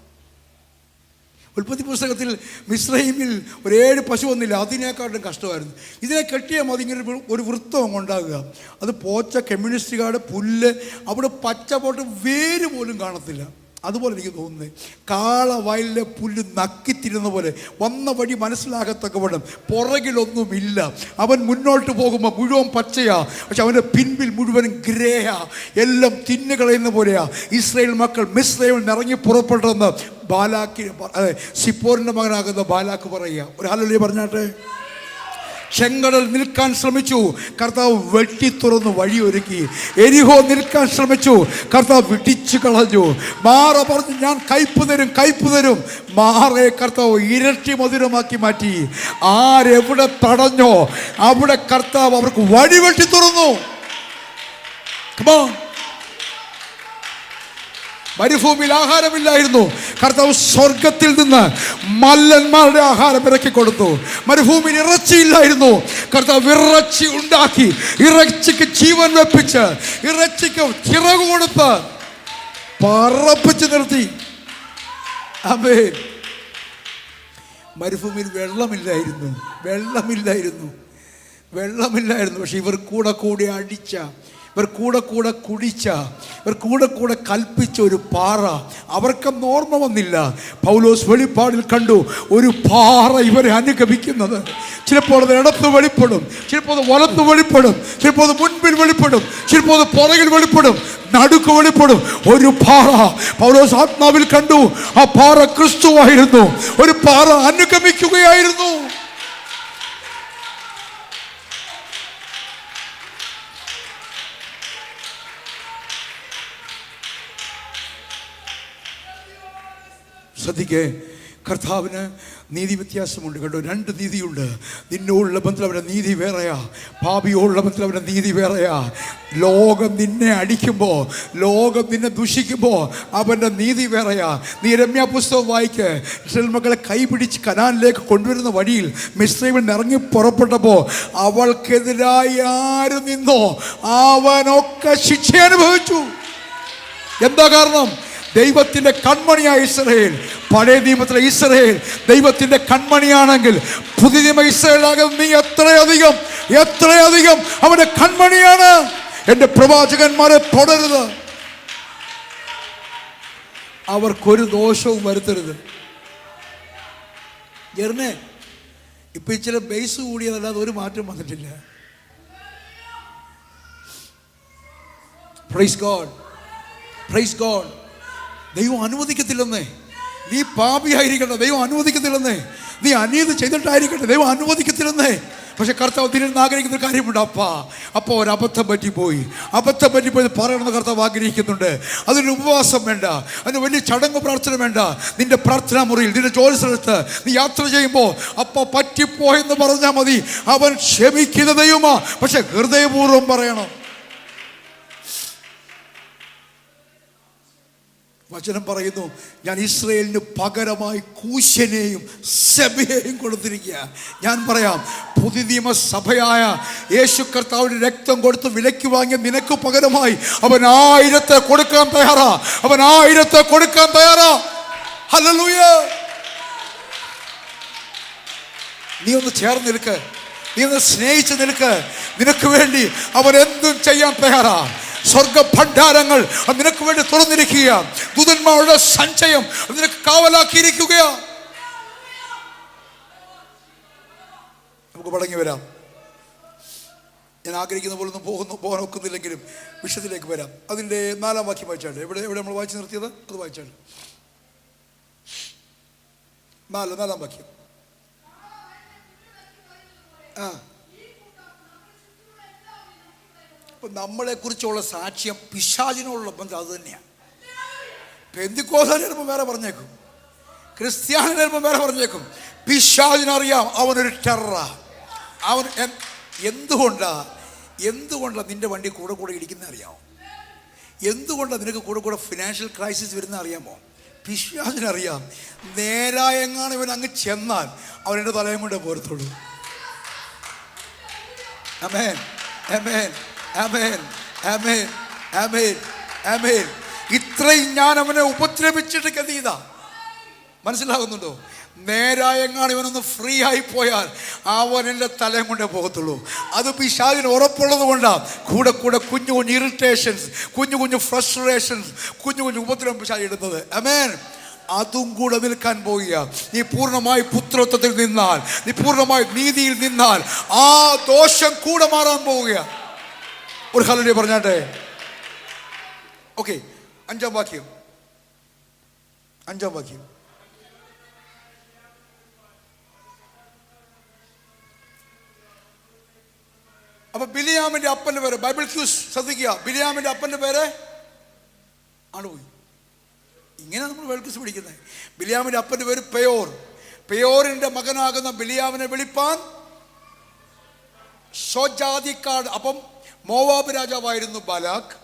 ഉൽപ്പത്തി പുസ്തകത്തിൽ മിസ്രൈമിൽ 7 പശു വന്നില്ല, അതിനേക്കാളും കഷ്ടമായിരുന്നു. ഇതിനെ കെട്ടിയാൽ മതി ഇങ്ങനെ ഒരു വൃത്തം ഉണ്ടാകുക. അത് പോച്ച, കമ്മ്യൂണിസ്റ്റുകാരുടെ പുല്ല്, അവിടെ പച്ച പോട്ട് വേര് പോലും കാണത്തില്ല. അതുപോലെ എനിക്ക് തോന്നുന്നത് കാള വയലിലെ പുല്ല് നക്കിത്തിരുന്ന പോലെ വന്ന വഴി മനസ്സിലാകത്തക്കവണ്ണം പുറകിലൊന്നുമില്ല. അവൻ മുന്നോട്ട് പോകുമ്പോൾ മുഴുവൻ പച്ചയാ, പക്ഷെ അവൻ്റെ പിൻപിൽ മുഴുവൻ ഗ്രേയാ, എല്ലാം തിന്നുകളയുന്ന പോലെയാ. ഇസ്രായേൽ മക്കൾ മിസ്രൈമിൽ ഇറങ്ങി പുറപ്പെട്ടെന്ന് ബാലാക്ക്, സിപ്പോറിൻ്റെ മകനാകുന്ന ബാലാക്ക് പറയുക. ഒരു ഹല്ലേലൂയ പറഞ്ഞാട്ടെ. ചെങ്കടൽ നിൽക്കാൻ ശ്രമിച്ചു, കർത്താവ് വെട്ടി തുറന്ന് വഴിയൊരുക്കി. എരിഹോ നിൽക്കാൻ ശ്രമിച്ചു, കർത്താവ് വിടിച്ചു കളഞ്ഞു. മാറ പറഞ്ഞു ഞാൻ കയ്പ് തരും. മാറയെ കർത്താവ് ഇരട്ടി മധുരമാക്കി മാറ്റി. ആരെവിടെ തടഞ്ഞോ അവിടെ കർത്താവ് അവർക്ക് വഴി വെട്ടി തുറന്നു. മരുഭൂമിയിൽ ആഹാരമില്ലായിരുന്നു, കർത്താവ് സ്വർഗത്തിൽ നിന്ന് മല്ലന്മാരുടെ ആഹാരം ഇറക്കി കൊടുത്തു. മരുഭൂമിയിൽ ഇറച്ചിയില്ലായിരുന്നു, കർത്താവ് ഇറച്ചി ഉണ്ടാക്കി. ഇറച്ചിക്ക് ജീവൻ വെപ്പിച്ച്, ഇറച്ചിക്ക് ചിറക് കൊടുത്ത് പറപ്പിച്ച് നിർത്തി. ആമേൻ. മരുഭൂമിയിൽ വെള്ളമില്ലായിരുന്നു. പക്ഷെ ഇവർ കൂടെ അടിച്ച, ഇവർ കൂടെ കുടിച്ച, ഇവർ കൂടെ കൽപ്പിച്ച ഒരു പാറ അവർക്കൊന്നും ഓർമ്മ വന്നില്ല. പൗലോസ് വെളിപ്പാടിൽ കണ്ടു ഒരു പാറ ഇവരെ അനുഗമിക്കുന്നത്. ചിലപ്പോൾ അത് ഇടത്ത് വെളിപ്പെടും, ചിലപ്പോൾ അത് വലത്ത് വെളിപ്പെടും, ചിലപ്പോൾ അത് മുൻപിൽ വെളിപ്പെടും, ചിലപ്പോൾ അത് പുറകിൽ വെളിപ്പെടും, നടുക്ക് വെളിപ്പെടും. ഒരു പാറ പൗലോസ് ആത്മാവിൽ കണ്ടു. ആ പാറ ക്രിസ്തുവായിരുന്നു. ഒരു പാറ അനുഗമിക്കുകയായിരുന്നു. ശ്രദ്ധിക്കേ, കർത്താവിന് നീതി വ്യത്യാസമുണ്ട് കേട്ടോ. രണ്ട് നീതിയുണ്ട്. നിന്നോടുള്ള ബന്ധത്തിൽ അവൻ്റെ നീതി വേറെയാ, പാപിയോടുള്ള ബന്ധത്തിൽ അവൻ്റെ നീതി വേറെയാ. ലോകം നിന്നെ അടിക്കുമ്പോൾ, ലോകം നിന്നെ ദുഷിക്കുമ്പോൾ അവൻ്റെ നീതി വേറെയാ. നീ രമ്യ പുസ്തകം വായിക്ക്. ഇസ്രായേൽ മക്കളെ കൈപിടിച്ച് കനാനിലേക്ക് കൊണ്ടുവരുന്ന വഴിയിൽ മിസ്രയീമിൽ നിന്ന് ഇറങ്ങി പുറപ്പെട്ടപ്പോൾ അവൾക്കെതിരായി ആര് നിന്നോ അവനൊക്കെ ശിക്ഷ അനുഭവിച്ചു. എന്താ കാരണം? ദൈവത്തിൻ്റെ കൺമണിയായ ഇസ്രായേൽ. പഴയ നിയമത്തിലെ ഇസ്രായേൽ ദൈവത്തിൻ്റെ കൺമണിയാണെങ്കിൽ പുതിയ നിയമ ഇസ്രായേലാകും നീ എത്രയധികം അവൻ്റെ കൺമണിയാണ്. എൻ്റെ പ്രവാചകന്മാരെ തുടരുത്, അവർക്കൊരു ദോഷവും വരുത്തരുത്. ജെറിനെ ഇപ്പൊ ഇച്ചിരി ബേസ് കൂടിയതല്ലാതെ ഒരു മാറ്റം വന്നിട്ടില്ല. Praise God. ദൈവം അനുവദിക്കത്തില്ലെന്നേ. നീ പാപിയായിരിക്കട്ടെ, ദൈവം അനുവദിക്കത്തില്ലെന്നേ. നീ അനീതി ചെയ്തിട്ടായിരിക്കട്ടെ, ദൈവം അനുവദിക്കത്തില്ലെന്നേ. പക്ഷെ കർത്താവ് തിരുന്ന് ആഗ്രഹിക്കുന്ന ഒരു കാര്യമുണ്ട്. അപ്പോൾ ഒരു അബദ്ധം പറ്റിപ്പോയി പറയണമെന്ന് കർത്താവ് ആഗ്രഹിക്കുന്നുണ്ട്. അതിന് ഉപവാസം വേണ്ട, അതിന് വലിയ ചടങ്ങ് പ്രാർത്ഥന വേണ്ട. നിന്റെ പ്രാർത്ഥനാ മുറിയിൽ, നിന്റെ ജോലി സ്ഥലത്ത് നീ യാത്ര ചെയ്യുമ്പോൾ അപ്പോൾ പറ്റിപ്പോയെന്ന് പറഞ്ഞാൽ മതി. അവൻ ക്ഷമിക്കുന്ന ദൈവമാ, പക്ഷെ ഹൃദയപൂർവ്വം പറയണം. വചനം പറയുന്നു, ഞാൻ ഇസ്രായേലിന് പകരമായി കൂശനെയും സെബയെയും കൊടുത്തിരിക്കുക. ഞാൻ പറയാം, പുതിയ നിയമസഭയായ യേശു കർത്താവിന്റെ രക്തം കൊടുത്ത് വിലയ്ക്ക് വാങ്ങിയ നിനക്ക് പകരമായി അവൻ 1000 കൊടുക്കാൻ തയ്യാറാ. ഹല്ലേലൂയ. നീ ഒന്ന് ചേർന്ന് നിൽക്ക്, നീ ഒന്ന് സ്നേഹിച്ച് നിൽക്ക്. നിനക്ക് വേണ്ടി അവൻ എന്തും ചെയ്യാൻ തയ്യാറാ. സ്വർഗ ഭണ്ഡാരങ്ങൾ നിനക്ക് വേണ്ടി തുറന്നിരിക്കുക. ദൂതന്മാരുടെ സഞ്ചയം നിനക്ക് കാവലാക്കിയിരിക്കുകയാ. നമുക്ക് മടങ്ങി വരാം. ഞാൻ ആഗ്രഹിക്കുന്ന പോലെ ഒന്നും പോകാൻ ഒക്കുന്നില്ലെങ്കിലും വിഷയത്തിലേക്ക് വരാം. അതിൻ്റെ 4-ാം വാക്യം വായിച്ചാണ്. എവിടെ നമ്മൾ വായിച്ചു നിർത്തിയത്? അത് വായിച്ചാണ്. 4-ാം വാക്യം. നമ്മളെ കുറിച്ചുള്ള സാക്ഷ്യം പിശാചിനോടുള്ള ബന്ധം അത് തന്നെയാണ്. പെന്തിക്കോസ്താൻ ചിലപ്പോൾ വേറെ പറഞ്ഞേക്കും, ക്രിസ്ത്യാനി ചിലപ്പോൾ വേറെ പറഞ്ഞേക്കും. പിശാചിനറിയാം അവനൊരു ടെററാ. അവൻ എന്തുകൊണ്ടാണ് നിന്റെ വണ്ടി കൂടെ ഇടിക്കുന്നത് അറിയാമോ? എന്തുകൊണ്ടാണ് നിനക്ക് കൂടെ ഫിനാൻഷ്യൽ ക്രൈസിസ് വരുന്നത് അറിയാമോ? പിശാചിനറിയാം. നേരായെങ്ങാണ് ഇവൻ അങ്ങ് ചെന്നാൽ അവൻ എൻ്റെ തലയും കൊണ്ടേ പോരത്തുള്ളൂ. ആമേൻ, ആമേൻ, ആമേൻ, ആമേൻ, ആമേൻ, ആമേൻ. ഇത്രയും ഞാൻ അവനെ ഉപദ്രവിച്ചിട്ട് ഗതിയിതാ. മനസ്സിലാകുന്നുണ്ടോ? നേരായെങ്ങാണ് ഇവനൊന്ന് ഫ്രീ ആയി പോയാൽ അവൻ എൻ്റെ തലയും കൊണ്ടേ പോകത്തുള്ളൂ. അത് പിശാചിന് ഉറപ്പുള്ളത് കൊണ്ടാണ് കൂടെ കുഞ്ഞു ഇറിറ്റേഷൻസ്, കുഞ്ഞു ഫ്രസ്ട്രേഷൻസ്, കുഞ്ഞു ഉപദ്രവം പിശാച് ഇടുന്നത്. ആമേൻ. അതും കൂടെ നിൽക്കാൻ പോവുക. നീ പൂർണ്ണമായി പുത്രത്വത്തിൽ നിന്നാൽ, നീ പൂർണ്ണമായി നീതിയിൽ നിന്നാൽ ആ ദോഷം കൂടെ മാറാൻ പോവുക. ഒരു ഹല്ലേലൂയ പറഞ്ഞാട്ടെ. ഓക്കെ, 5-ാം വാക്യം. അപ്പൊ ബിലിയാമിന്റെ അപ്പന്റെ പേര്, ബൈബിൾ ക്യൂസ് ശ്രദ്ധിക്കുക, ബിലിയാമിന്റെ അപ്പന്റെ പേര് ആണ് പോയി. ഇങ്ങനെ നമ്മൾ ബൈബിൾ ക്യൂസ് പഠിക്കുന്നത്. ബിലിയാമിന്റെ അപ്പന്റെ പേര് പെയോർ. പെയോറിന്റെ മകനാകുന്ന ബിലിയാമിനെ വിളിപ്പാൻ സ്വജാതിക്കാർ. അപ്പം മോവാബ് രാജാവായിരുന്നു ബാലാക്ക്.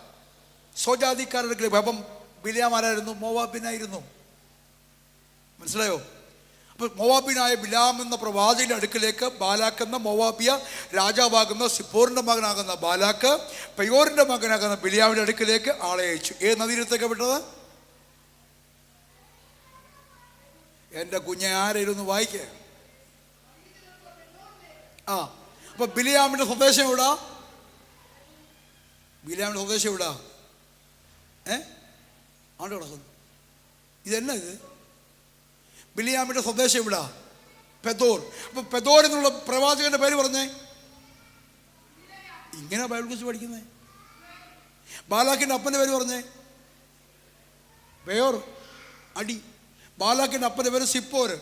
സ്വജാതിക്കാരുടെ അപ്പം ബിലിയാം ആരായിരുന്നു? മോവാബിനായിരുന്നു. മനസ്സിലായോ? അപ്പൊ മോവാബിനായ ബിലാം എന്ന പ്രവാചകന്റെ അടുക്കിലേക്ക് ബാലാക്ക് എന്ന മോവാബിയ രാജാവാകുന്ന സിപ്പോറിന്റെ മകനാകുന്ന ബാലാക്ക് പെയോറിന്റെ മകനാകുന്ന ബിലിയാമിന്റെ അടുക്കിലേക്ക് ആളെ അയച്ചു. ഏത് നദീരത്തേക്ക് വിട്ടത്? എന്റെ കുഞ്ഞെ ആരായിരുന്നു വായിക്കേ? അപ്പൊ ബിലിയാമിന്റെ സ്വദേശം എവിടാ? ബിലിയാമിന്റെ സ്വദേശം എവിടാ? ആണ്ട് കിടക്കുന്നു. ഇതെന്നാ ഇത്? ബിലിയാമിന്റെ സ്വദേശം എവിടാ? പെദോർ. അപ്പൊ പെദോർ എന്നുള്ള പ്രവാചകന്റെ പേര് പറഞ്ഞേ. ഇങ്ങനെ ബൈബിൾ കുറിച്ച് പഠിക്കുന്നേ. ബാലാക്കിന്റെ അപ്പന്റെ പേര് പറഞ്ഞേ. പെയോർ അടി. ബാലാക്കിന്റെ അപ്പന്റെ പേര് സിപ്പോര്.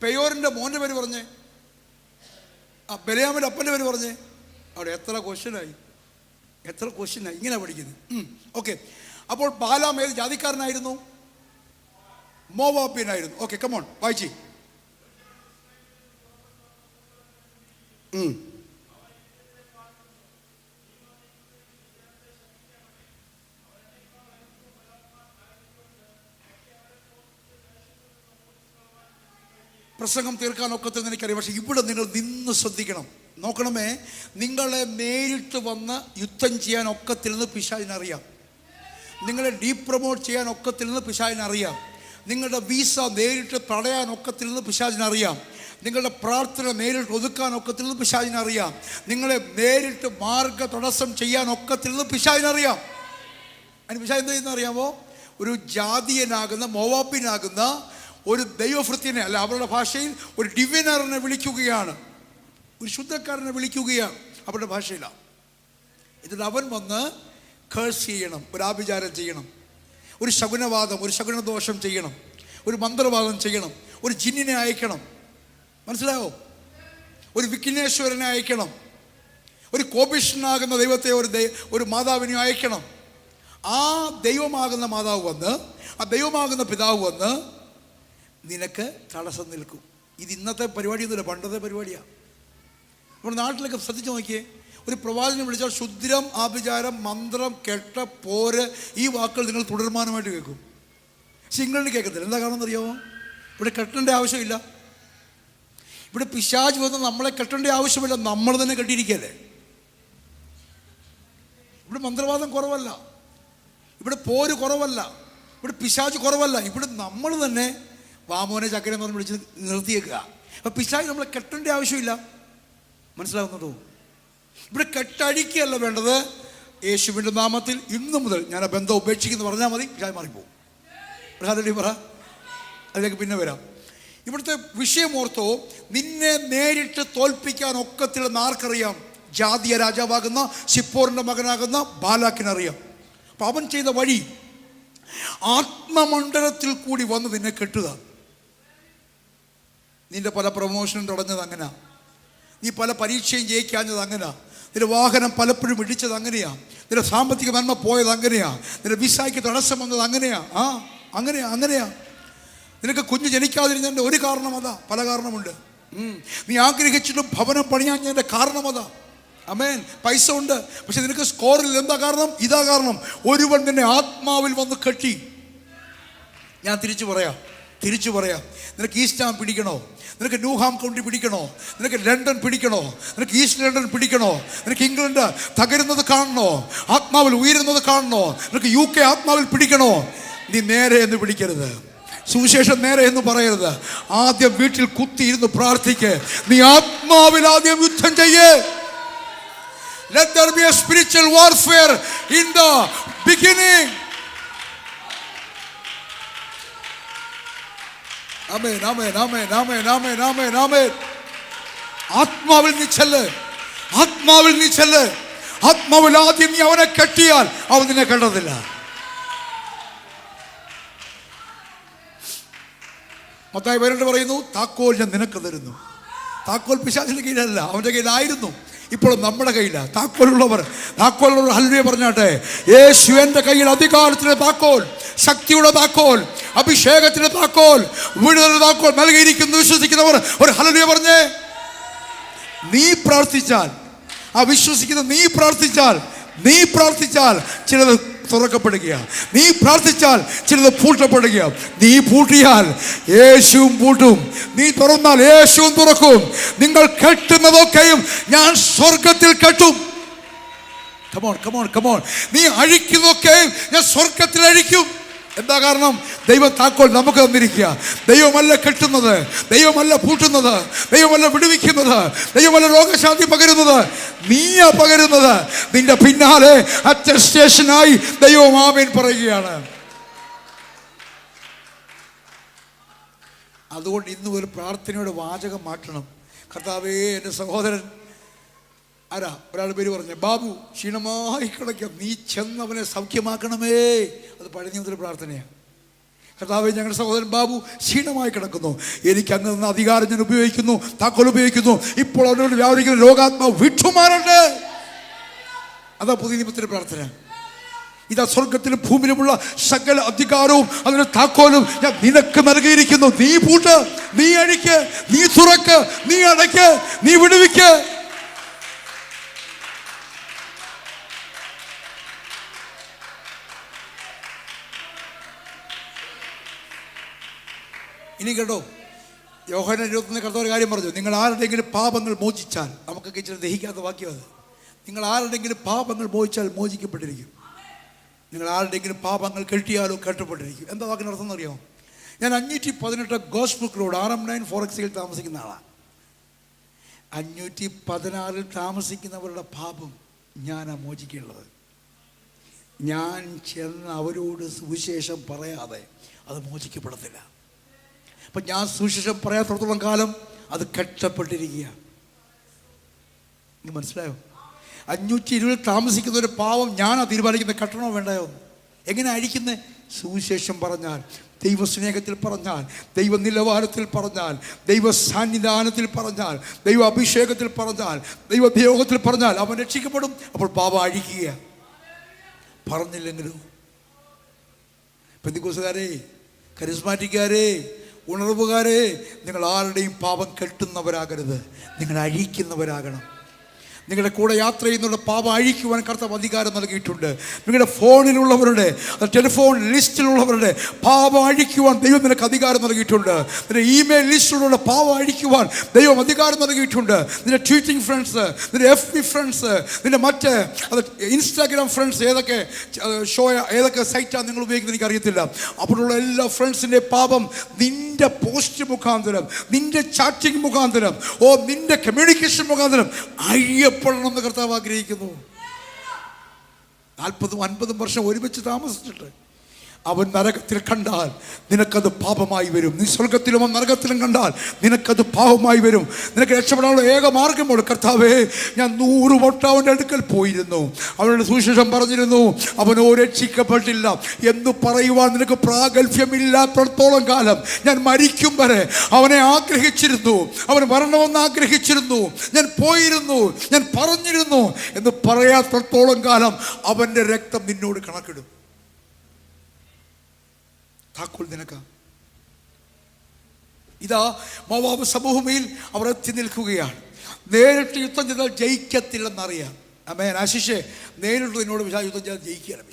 പെയോറിന്റെ മോന്റെ പേര് പറഞ്ഞേ. ബിലിയാമിന്റെ അപ്പന്റെ പേര് പറഞ്ഞേ. അവിടെ എത്ര ക്വസ്റ്റ്യനായി, എത്ര ക്വസ്റ്റ്യനായി. ഇങ്ങനെ പഠിക്കുന്നത്. ഓക്കെ. അപ്പോൾ ബാലാം ഏത് ജാതിക്കാരനായിരുന്നു? മോവാബിയനായിരുന്നു. Okay, come on വായിച്ചി. പ്രസംഗം തീർക്കാൻ ഒക്കത്തെന്ന് എനിക്കറിയാം. പക്ഷെ ഇവിടെ നിങ്ങൾ നിന്ന് ശ്രദ്ധിക്കണം, നോക്കണമേ. നിങ്ങളെ നേരിട്ട് വന്ന് യുദ്ധം ചെയ്യാൻ ഒക്കത്തില്ലെന്ന് പിശാചിനറിയാം. നിങ്ങളെ ഡീപ്രമോട്ട് ചെയ്യാൻ ഒക്കത്തില്ലെന്ന് പിശാചിനറിയാം. നിങ്ങളുടെ വീസ നേരിട്ട് തടയാൻ ഒക്കത്തില്ലെന്ന് പിശാചിനറിയാം. നിങ്ങളുടെ പ്രാർത്ഥന നേരിട്ട് ഒതുക്കാൻ ഒക്കത്തില്ലെന്ന് പിശാചിനറിയാം. നിങ്ങളെ നേരിട്ട് മാർഗ തടസ്സം ചെയ്യാൻ ഒക്കത്തില്ലെന്ന് പിശാചിനറിയാം. അതിന് പിശാച് എന്താ ചെയ്യുന്ന അറിയാമോ? ഒരു ജാതീയനാകുന്ന മോവാബിനാകുന്ന ഒരു ദൈവഭൃത്യനെ, അല്ല അവരുടെ ഭാഷയിൽ ഒരു ഡിവിനറിനെ വിളിക്കുകയാണ്, ഒരു ശുദ്ധക്കാരനെ വിളിക്കുകയാണ് അവരുടെ ഭാഷയിലാണ്. എന്നിട്ട് അവൻ വന്ന് കേഴ്സ് ചെയ്യണം, ഒരു ആഭിചാരം ചെയ്യണം, ഒരു ശകുനവാദം, ഒരു ശകുനദോഷം ചെയ്യണം, ഒരു മന്ത്രവാദം ചെയ്യണം, ഒരു ജിന്നിനെ അയക്കണം. മനസ്സിലായോ? ഒരു വിഘ്നേശ്വരനെ അയക്കണം, ഒരു കോപിഷ്ണനാകുന്ന ദൈവത്തെ, ഒരു മാതാവിനെ അയക്കണം. ആ ദൈവമാകുന്ന മാതാവ് വന്ന്, ആ ദൈവമാകുന്ന പിതാവ് വന്ന് നിനക്ക് തടസ്സം നിൽക്കും. ഇത് ഇന്നത്തെ പരിപാടിയൊന്നുമില്ല, പണ്ടത്തെ പരിപാടിയാണ്. നമ്മുടെ നാട്ടിലൊക്കെ ശ്രദ്ധിച്ച് നോക്കിയേ. ഒരു പ്രവാചകനെ വിളിച്ചാൽ ശുദ്രം, ആഭിചാരം, മന്ത്രം, കെട്ട, പോര്, ഈ വാക്കുകൾ നിങ്ങൾ തുടർമാനമായിട്ട് കേൾക്കും. പക്ഷെ ഇംഗ്ലണ്ടിൽ കേൾക്കത്തില്ല. എന്താ കാരണം എന്നറിയാമോ? ഇവിടെ കെട്ടേണ്ട ആവശ്യമില്ല. ഇവിടെ പിശാച് വന്ന് നമ്മളെ കെട്ടേണ്ട ആവശ്യമില്ല, നമ്മൾ തന്നെ കെട്ടിയിരിക്കല്ലേ. ഇവിടെ മന്ത്രവാദം കുറവല്ല, ഇവിടെ പോര് കുറവല്ല, ഇവിടെ പിശാച് കുറവല്ല. ഇവിടെ നമ്മൾ തന്നെ വാമോനെ ചക്കരെ എന്ന് പറഞ്ഞ് വിളിച്ച് നിർത്തിയേക്കുക. അപ്പം പിശാച് നമ്മളെ കെട്ടേണ്ട ആവശ്യമില്ല. മനസ്സിലാവുന്നുണ്ടോ? ഇവിടെ കെട്ടഴിക്കുകയല്ല വേണ്ടത്. യേശുവിൻ്റെ നാമത്തിൽ ഇന്നു മുതൽ ഞാൻ ആ ബന്ധം ഉപേക്ഷിക്കുന്നു പറഞ്ഞാൽ മതി, പിശാച് മാറിപ്പോവും. പറ, അതിലേക്ക് പിന്നെ വരാം. ഇവിടുത്തെ വിഷയം ഓർത്തോ, നിന്നെ നേരിട്ട് തോൽപ്പിക്കാൻ ഒക്കത്തില്ലെന്ന് ആർക്കറിയാം? ജാതീയ രാജാവാകുന്ന സിപ്പോറിന്റെ മകനാകുന്ന ബാലാക്കിനറിയാം. അപ്പം അവൻ ചെയ്ത വഴി ആത്മമണ്ഡലത്തിൽ കൂടി വന്ന് നിന്നെ കെട്ടുക. നിന്റെ പല പ്രൊമോഷനും തുടങ്ങുന്നത് അങ്ങനെയാ, നീ പല പരീക്ഷയും ജയിക്കാഞ്ഞത് അങ്ങനെയാ, നിന്റെ വാഹനം പലപ്പോഴും ഇടിച്ചത് അങ്ങനെയാ, നിന്റെ സാമ്പത്തിക നന്മ പോയത് അങ്ങനെയാ, നിന്റെ വിസയ്ക്ക് തടസ്സം വന്നത് അങ്ങനെയാ. അങ്ങനെയാ. നിനക്ക് കുഞ്ഞ് ജനിക്കാതിരുന്നതിൻ്റെ ഒരു കാരണം അതാ, പല കാരണമുണ്ട്. നീ ആഗ്രഹിച്ചിട്ടും ഭവനം പണിയാഞ്ഞതിൻ്റെ കാരണം അതാ. അമേൻ. പൈസ ഉണ്ട്, പക്ഷെ നിനക്ക് സ്കോറിൽ എന്താ കാരണം? ഇതാ കാരണം. ഒരുവൻ നിന്നെ ആത്മാവിൽ വന്ന് കെട്ടി. ഞാൻ തിരിച്ചു പറയാം. നിനക്ക് ഈസ്റ്റ് ഹാം പിടിക്കണോ? നിനക്ക് ന്യൂഹാം കൗണ്ടി പിടിക്കണോ? നിനക്ക് ലണ്ടൻ പിടിക്കണോ? നിനക്ക് ഈസ്റ്റ് ലണ്ടൻ പിടിക്കണോ? നിനക്ക് ഇംഗ്ലണ്ട് തകരുന്നത് കാണണോ? ആത്മാവിൽ ഉയരുന്നത് കാണണോ? നിനക്ക് UK ആത്മാവിൽ പിടിക്കണോ? നീ നേരെ എന്ന് പിടിക്കരുത്, സുവിശേഷം നേരെ എന്ന് പറയരുത്. ആദ്യം വീട്ടിൽ കുത്തിയിരുന്ന് പ്രാർത്ഥിക്ക്. നീ ആത്മാവിൽ ആദ്യം യുദ്ധം ചെയ്യേ. Let there be a spiritual warfare in the beginning. Amen. ആത്മാവിൽ നീ ചെല്ല്. ആത്മാവിൽ ആദ്യം നീ അവനെ കെട്ടിയാൽ അവൻ നിന്നെ കണ്ടതില്ല. മത്തായി 12 പറയുന്നു, താക്കോൽ ഞാൻ നിനക്ക് തരുന്നു. താക്കോൽ പിശാചിന്റെ കീഴിലല്ല, അവന്റെ കയ്യിലായിരുന്നു. ഇപ്പോൾ നമ്മുടെ കയ്യിലാണ് താക്കോലുള്ളവർ. ഹല്ലേലൂയ പറഞ്ഞാട്ടെ. യേശുവിന്റെ കയ്യിൽ അധികാരത്തിന്റെ താക്കോൽ, ശക്തിയുടെ താക്കോൽ, അഭിഷേകത്തിന്റെ താക്കോൽ, വിടുതലിന്റെ താക്കോൽ നൽകിയിരിക്കുന്നു. വിശ്വസിക്കുന്നവർ ഒരു ഹല്ലേലൂയ പറഞ്ഞേ. നീ പ്രാർത്ഥിച്ചാൽ, ആ വിശ്വസിക്കുന്ന നീ പ്രാർത്ഥിച്ചാൽ ചിലത് തുറക്കപ്പെടുകയാണ്. നീ പ്രാർത്ഥിച്ചാൽ ചിലത് പൂട്ടപ്പെടുകയാണ്. നീ പൂട്ടിയാൽ യേശുവും പൂട്ടും, നീ തുറന്നാൽ യേശുവും തുറക്കും. നിങ്ങൾ കെട്ടുന്നതൊക്കെയും ഞാൻ സ്വർഗത്തിൽ കെട്ടും. കമോൺ. നീ അഴിക്കുന്നതൊക്കെയും ഞാൻ സ്വർഗത്തിൽ അഴിക്കും. എന്താ കാരണം? ദൈവം താക്കോൽ നമുക്ക് തന്നിരിക്കുക. ദൈവമല്ല കെട്ടുന്നത്, ദൈവമല്ല പൂട്ടുന്നത്, ദൈവമല്ല വിടുവിക്കുന്നത്, ദൈവമല്ല രോഗശാന്തി പകരുന്നത്, നീയാ പകരുന്നത്. നിന്റെ പിന്നാലെ അറ്റസ്റ്റേഷനായി ദൈവം ആമേൻ പറയുകയാണ്. അതുകൊണ്ട് ഇന്ന് ഒരു പ്രാർത്ഥനയുടെ വാചകം മാറ്റണം. കർത്താവേ, എൻ്റെ സഹോദരൻ ഒരാൾ പേര് പറഞ്ഞു, ബാബു ക്ഷീണമായി കിടക്കാം, നീ ചെന്നവനെ സൗഖ്യമാക്കണമേ. അത് പഴയ നിയമത്തിലെ പ്രാർത്ഥനയാണ്. കർത്താവേ, ഞങ്ങളുടെ സഹോദരൻ ബാബു ക്ഷീണമായി കിടക്കുന്നു, എനിക്ക് അങ്ങ് തന്ന അധികാരം ഞാൻ ഉപയോഗിക്കുന്നു, താക്കോൽ ഉപയോഗിക്കുന്നു, ഇപ്പോൾ അവനോട് വ്യാപരിക്കുന്ന രോഗാത്മാവ് വിട്ടുമാറട്ടെ. അതാ പുതിയ നിയമത്തിലെ പ്രാർത്ഥന. ഇതാ സ്വർഗത്തിലും ഭൂമിയിലുമുള്ള സകല അധികാരവും അതിന്റെ താക്കോലും ഞാൻ നിനക്ക് നൽകിയിരിക്കുന്നു. നീ പൂട്ട്, നീ അഴിക്ക്, നീ തുറക്ക്, നീ അടയ്ക്ക്, നീ വിടുവിക്ക്. ഇനി കേട്ടോ, യോഹന്നാൻ 21 കർത്താവ് കാര്യം പറഞ്ഞു. നിങ്ങൾ ആരുടെയെങ്കിലും പാപങ്ങൾ മോചിച്ചാൽ, നമുക്കൊക്കെ ഇച്ചിരി ദഹിക്കാത്ത വാക്യം അത്. നിങ്ങൾ ആരുടെയെങ്കിലും പാപങ്ങൾ മോചിച്ചാൽ മോചിക്കപ്പെട്ടിരിക്കും. നിങ്ങൾ ആരുടെയെങ്കിലും പാപങ്ങൾ കെട്ടിയാലോ കെട്ടപ്പെട്ടിരിക്കും. എന്താ വാക്കിന് അർത്ഥം എന്നറിയാമോ? ഞാൻ 518 ഗോസ്ബുക്ക് റോഡ് RM9 4Xയിൽ താമസിക്കുന്ന ആളാണ്. 516 താമസിക്കുന്നവരുടെ പാപം ഞാനാ മോചിക്കേണ്ടത്. ഞാൻ ചെന്ന് അവരോട് സുവിശേഷം പറയാതെ അത് മോചിക്കപ്പെടത്തില്ല. അപ്പം ഞാൻ സുവിശേഷം പറയാത്തോളം കാലം അത് കെട്ടപ്പെട്ടിരിക്കുക. മനസ്സിലായോ? 520 താമസിക്കുന്ന ഒരു പാവം ഞാനാ തീരുമാനിക്കുന്നത് കെട്ടണോ വേണ്ടയോ. എങ്ങനെ അഴിക്കുന്നത്? സുവിശേഷം പറഞ്ഞാൽ, ദൈവസ്നേഹത്തിൽ പറഞ്ഞാൽ, ദൈവ നിലവാരത്തിൽ പറഞ്ഞാൽ, ദൈവ സാന്നിധാനത്തിൽ പറഞ്ഞാൽ, ദൈവ അഭിഷേകത്തിൽ പറഞ്ഞാൽ, ദൈവ യോഗത്തിൽ പറഞ്ഞാൽ അവൻ രക്ഷിക്കപ്പെടും. അപ്പോൾ പാവം അഴിക്കുക. പറഞ്ഞില്ലെങ്കിലും പെന്തിക്കോസുകാരെ, കരിസ്മാറ്റിക്കാരെ, ഉണർവുകാരെ, നിങ്ങൾ ആരുടെയും പാപം കെട്ടുന്നവരാകരുത്, നിങ്ങൾ അഴിക്കുന്നവരാകണം. നിങ്ങളുടെ കൂടെ യാത്ര ചെയ്യുന്നവരുടെ പാപം അഴിക്കുവാൻ കർത്താവ് അധികാരം നൽകിയിട്ടുണ്ട്. നിങ്ങളുടെ ഫോണിലുള്ളവരുടെ, ടെലിഫോൺ ലിസ്റ്റിലുള്ളവരുടെ പാപം അഴിക്കുവാൻ ദൈവം നിനക്ക് അധികാരം നൽകിയിട്ടുണ്ട്. നിന്റെ ഇമെയിൽ ലിസ്റ്റിലുള്ള പാപം അഴിക്കുവാൻ ദൈവം അധികാരം നൽകിയിട്ടുണ്ട്. നിന്റെ ട്വീറ്റിംഗ് ഫ്രണ്ട്സ്, നിന്റെ FB ഫ്രണ്ട്സ്, നിന്റെ മറ്റ് ഇൻസ്റ്റാഗ്രാം ഫ്രണ്ട്സ്, ഏതൊക്കെ സൈറ്റാണ് നിങ്ങൾ ഉപയോഗിക്കുന്നത് എനിക്കറിയത്തില്ല. അപ്പോഴുള്ള എല്ലാ ഫ്രണ്ട്സിൻ്റെ പാപം നിന്റെ പോസ്റ്റ് മുഖാന്തരം, നിന്റെ ചാറ്റിംഗ് മുഖാന്തരം, നിന്റെ കമ്മ്യൂണിക്കേഷൻ മുഖാന്തരം അഴിയപ്പെടണമെന്ന് കർത്താവ് ആഗ്രഹിക്കുന്നു. 40-50 വർഷം ഒരുമിച്ച് താമസിച്ചിട്ട് അവൻ നരകത്തിൽ കണ്ടാൽ നിനക്കത് പാപമായി വരും. നീ സ്വർഗത്തിലും നരകത്തിലും കണ്ടാൽ നിനക്കത് പാപമായി വരും. നിനക്ക് രക്ഷപ്പെടാനുള്ള ഏക മാർഗമുള്ള, കർത്താവേ, ഞാൻ 100 വട്ടം അവൻ്റെ അടുക്കൽ പോയിരുന്നു, അവനോട് സുവിശേഷം പറഞ്ഞിരുന്നു, അവനോ രക്ഷിക്കപ്പെട്ടില്ല എന്ന് പറയുവാൻ നിനക്ക് പ്രാഗൽഭ്യമില്ലാത്തടത്തോളം കാലം ഞാൻ മരിക്കും വരെ അവനെ ആഗ്രഹിച്ചിരുന്നു, അവൻ വരണമെന്ന് ആഗ്രഹിച്ചിരുന്നു, ഞാൻ പോയിരുന്നു, ഞാൻ പറഞ്ഞിരുന്നു എന്ന് പറയാത്തടത്തോളം കാലം അവൻ്റെ രക്തം നിന്നോട് കണക്കിടും. താക്കോൽ നിനക്ക. ഇതാ മോവാബ് സമഭൂമിയിൽ അവർ എത്തി നിൽക്കുകയാണ്. നേരിട്ട് യുദ്ധം ചെയ്താൽ ജയിക്കത്തില്ലെന്നറിയാം. ആമേൻ. ആശിഷേ, നേരിട്ട് നിന്നോട് യുദ്ധം ചെയ്താൽ ജയിക്കുകയാണ്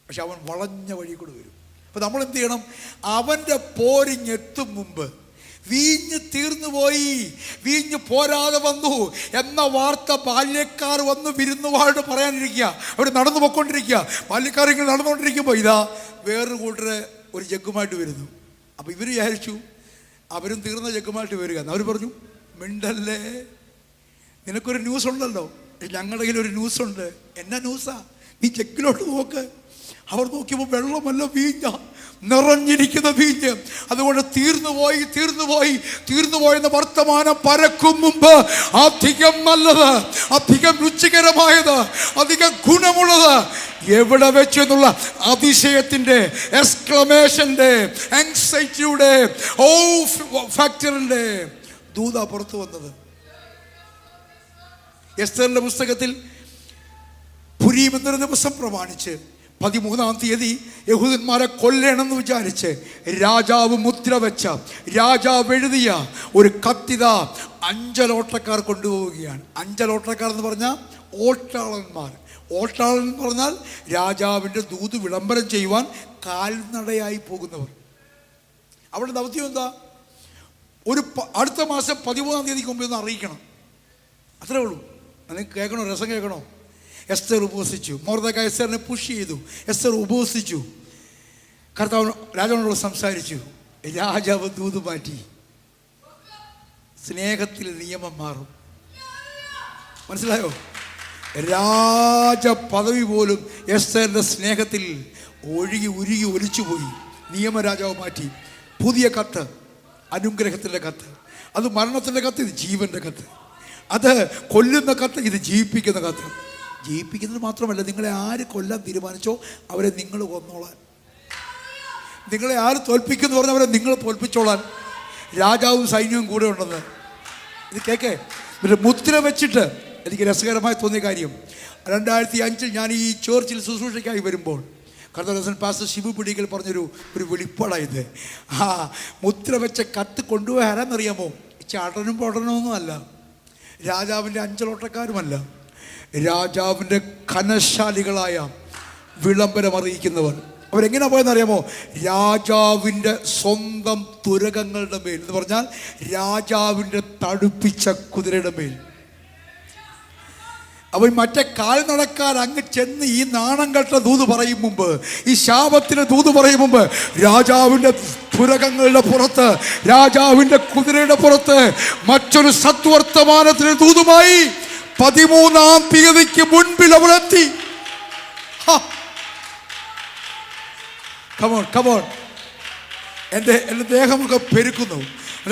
പക്ഷെ അവൻ വളഞ്ഞ വഴി കൂടെ വരും. അപ്പം നമ്മൾ എന്ത് ചെയ്യണം? അവൻ്റെ പോരിഞ്ഞെത്തും മുമ്പ് വീഞ്ഞ് തീർന്നുപോയി, വീഞ്ഞ് പോരാതെ വന്നു എന്ന വാർത്ത ബാല്യക്കാർ വന്ന് വിരുന്നുവാട് പറയാനിരിക്കുക. അവർ നടന്നു പോയിക്കൊണ്ടിരിക്കുക. ബാല്യക്കാർ ഇങ്ങനെ നടന്നുകൊണ്ടിരിക്കുമ്പോൾ ഇതാ വേറൊരു കൂട്ടര് ഒരു ജഗ്ഗുമായിട്ട് വരുന്നു. അപ്പോൾ ഇവർ വിചാരിച്ചു അവരും തീർന്ന ജഗ്ഗുമായിട്ട് വരിക. അവർ പറഞ്ഞു, മിണ്ടല്ലേ, നിനക്കൊരു ന്യൂസ് ഉണ്ടല്ലോ. ഞങ്ങളുടെ കയ്യിൽ ഒരു ന്യൂസുണ്ട്. എന്നാ ന്യൂസാ? നീ ജഗ്ഗിലോട്ട് നോക്ക്. അവർ നോക്കിയപ്പോൾ വെള്ളമല്ല, വീഞ്ഞ, നിറഞ്ഞിരിക്കുന്ന വീഞ്ഞ്. അതുകൊണ്ട് തീർന്നുപോയെന്ന വർത്തമാനം പരക്കും മുമ്പ് അധികം നല്ലത്, അധികം രുചികരമായത്, അധികം ഗുണമുള്ളത് എവിടെ വെച്ചു എന്നുള്ള അതിശയത്തിൻ്റെ, എക്സ്ക്ലമേഷൻ്റെ, ആങ്സൈറ്റിയുടെ, ഫാക്ടറിൻ്റെ ദൂത പുറത്തു വന്നത്. എസ്തേറിന്റെ പുസ്തകത്തിൽ പുരീം എന്നൊരു ദിവസം പ്രമാണിച്ച് 13-ാം തീയതി യഹൂദന്മാരെ കൊല്ലണമെന്ന് വിചാരിച്ച് രാജാവ് മുദ്ര വെച്ച, രാജാവ് എഴുതിയ ഒരു കത്തിത 5 ഓട്ടക്കാർ കൊണ്ടുപോവുകയാണ്. 5 ഓട്ടക്കാർ എന്ന് പറഞ്ഞാൽ ഓട്ടാളന്മാർ. ഓട്ടാളൻ എന്ന് പറഞ്ഞാൽ രാജാവിൻ്റെ ദൂത് വിളംബരം ചെയ്യുവാൻ കാൽനടയായി പോകുന്നവർ. അവരുടെ ദൗത്യം എന്താ? അടുത്ത മാസം 13-ാം തീയതിക്ക് മുമ്പ് ഒന്ന് അറിയിക്കണം. അത്രേ ഉള്ളൂ. നിങ്ങൾക്ക് കേൾക്കണോ? രസം കേൾക്കണോ? എസ്തർ ഉപവസിച്ചു. മൊർദെഖായി എസ്തറിനെ പുഷ് ചെയ്തു. എസ്തർ ഉപവസിച്ചു. കർത്താവ് രാജാവിനോട് സംസാരിച്ചു. രാജാവ് ദൂത് മാറ്റി. സ്നേഹത്തിൽ നിയമം മാറും. മനസ്സിലായോ? രാജ പദവി പോലും എസ്തറിന്റെ സ്നേഹത്തിൽ ഉരുകി ഒലിച്ചുപോയി. നിയമരാജാവ് മാറ്റി. പുതിയ കത്ത്, അനുഗ്രഹത്തിൻ്റെ കത്ത്. അത് മരണത്തിൻ്റെ കത്ത്, ഇത് ജീവൻ്റെ കത്ത്. അത് കൊല്ലുന്ന കത്ത്, ഇത് ജീവിപ്പിക്കുന്ന കത്ത്. ജീവിപ്പിക്കുന്നത് മാത്രമല്ല, നിങ്ങളെ ആര് കൊല്ലാൻ തീരുമാനിച്ചോ അവരെ നിങ്ങൾ കൊന്നോളാൻ. നിങ്ങളെ ആര് തോൽപ്പിക്കുന്നു പറഞ്ഞാൽ അവരെ നിങ്ങൾ തോൽപ്പിച്ചോളാൻ. രാജാവും സൈന്യവും കൂടെ ഉണ്ടെന്ന്. ഇത് കേൾക്കേ. എന്നിട്ട് മുദ്ര വെച്ചിട്ട് എനിക്ക് രസകരമായി തോന്നിയ കാര്യം, 2005 ഞാൻ ഈ ചേർച്ചിൽ ശുശ്രൂഷയ്ക്കായി വരുമ്പോൾ കർത്താവ് പാസ്റ്റർ ശിവു പിടിക്കൽ പറഞ്ഞൊരു വെളിപ്പാടായത്. മുദ്ര വെച്ച കത്ത് കൊണ്ടുപോയി ആരാന്നറിയാമോ? ചാട്ടനും പൊടനൊന്നും അല്ല, രാജാവിൻ്റെ 5 ഓട്ടക്കാരുമല്ല, രാജാവിൻ്റെ ഘനശാലികളായ വിളംബരം അറിയിക്കുന്നവർ. അവരെങ്ങനെ പോയെന്നറിയാമോ? രാജാവിൻ്റെ സ്വന്തം തുരകങ്ങളുടെ മേൽ എന്ന് പറഞ്ഞാൽ രാജാവിൻ്റെ തടുപ്പിച്ച കുതിരയുടെ മേൽ. അവൻ മറ്റേ കാൽ നടക്കാൻ അങ്ങ് ചെന്ന് ഈ നാണം കെട്ട ദൂത് പറയും മുമ്പ്, ഈ ശാപത്തിന് ദൂത് പറയും മുമ്പ്, രാജാവിൻ്റെ തുരകങ്ങളുടെ പുറത്ത്, രാജാവിൻ്റെ കുതിരയുടെ പുറത്ത് മറ്റൊരു സത്വർത്തമാനത്തിന് ദൂതുമായി 13-ാം തീയതിക്ക് മുൻപിൽ അവർ എത്തി. കമോൺ. എൻ്റെ ദേഹമൊക്കെ പെരുക്കുന്നു,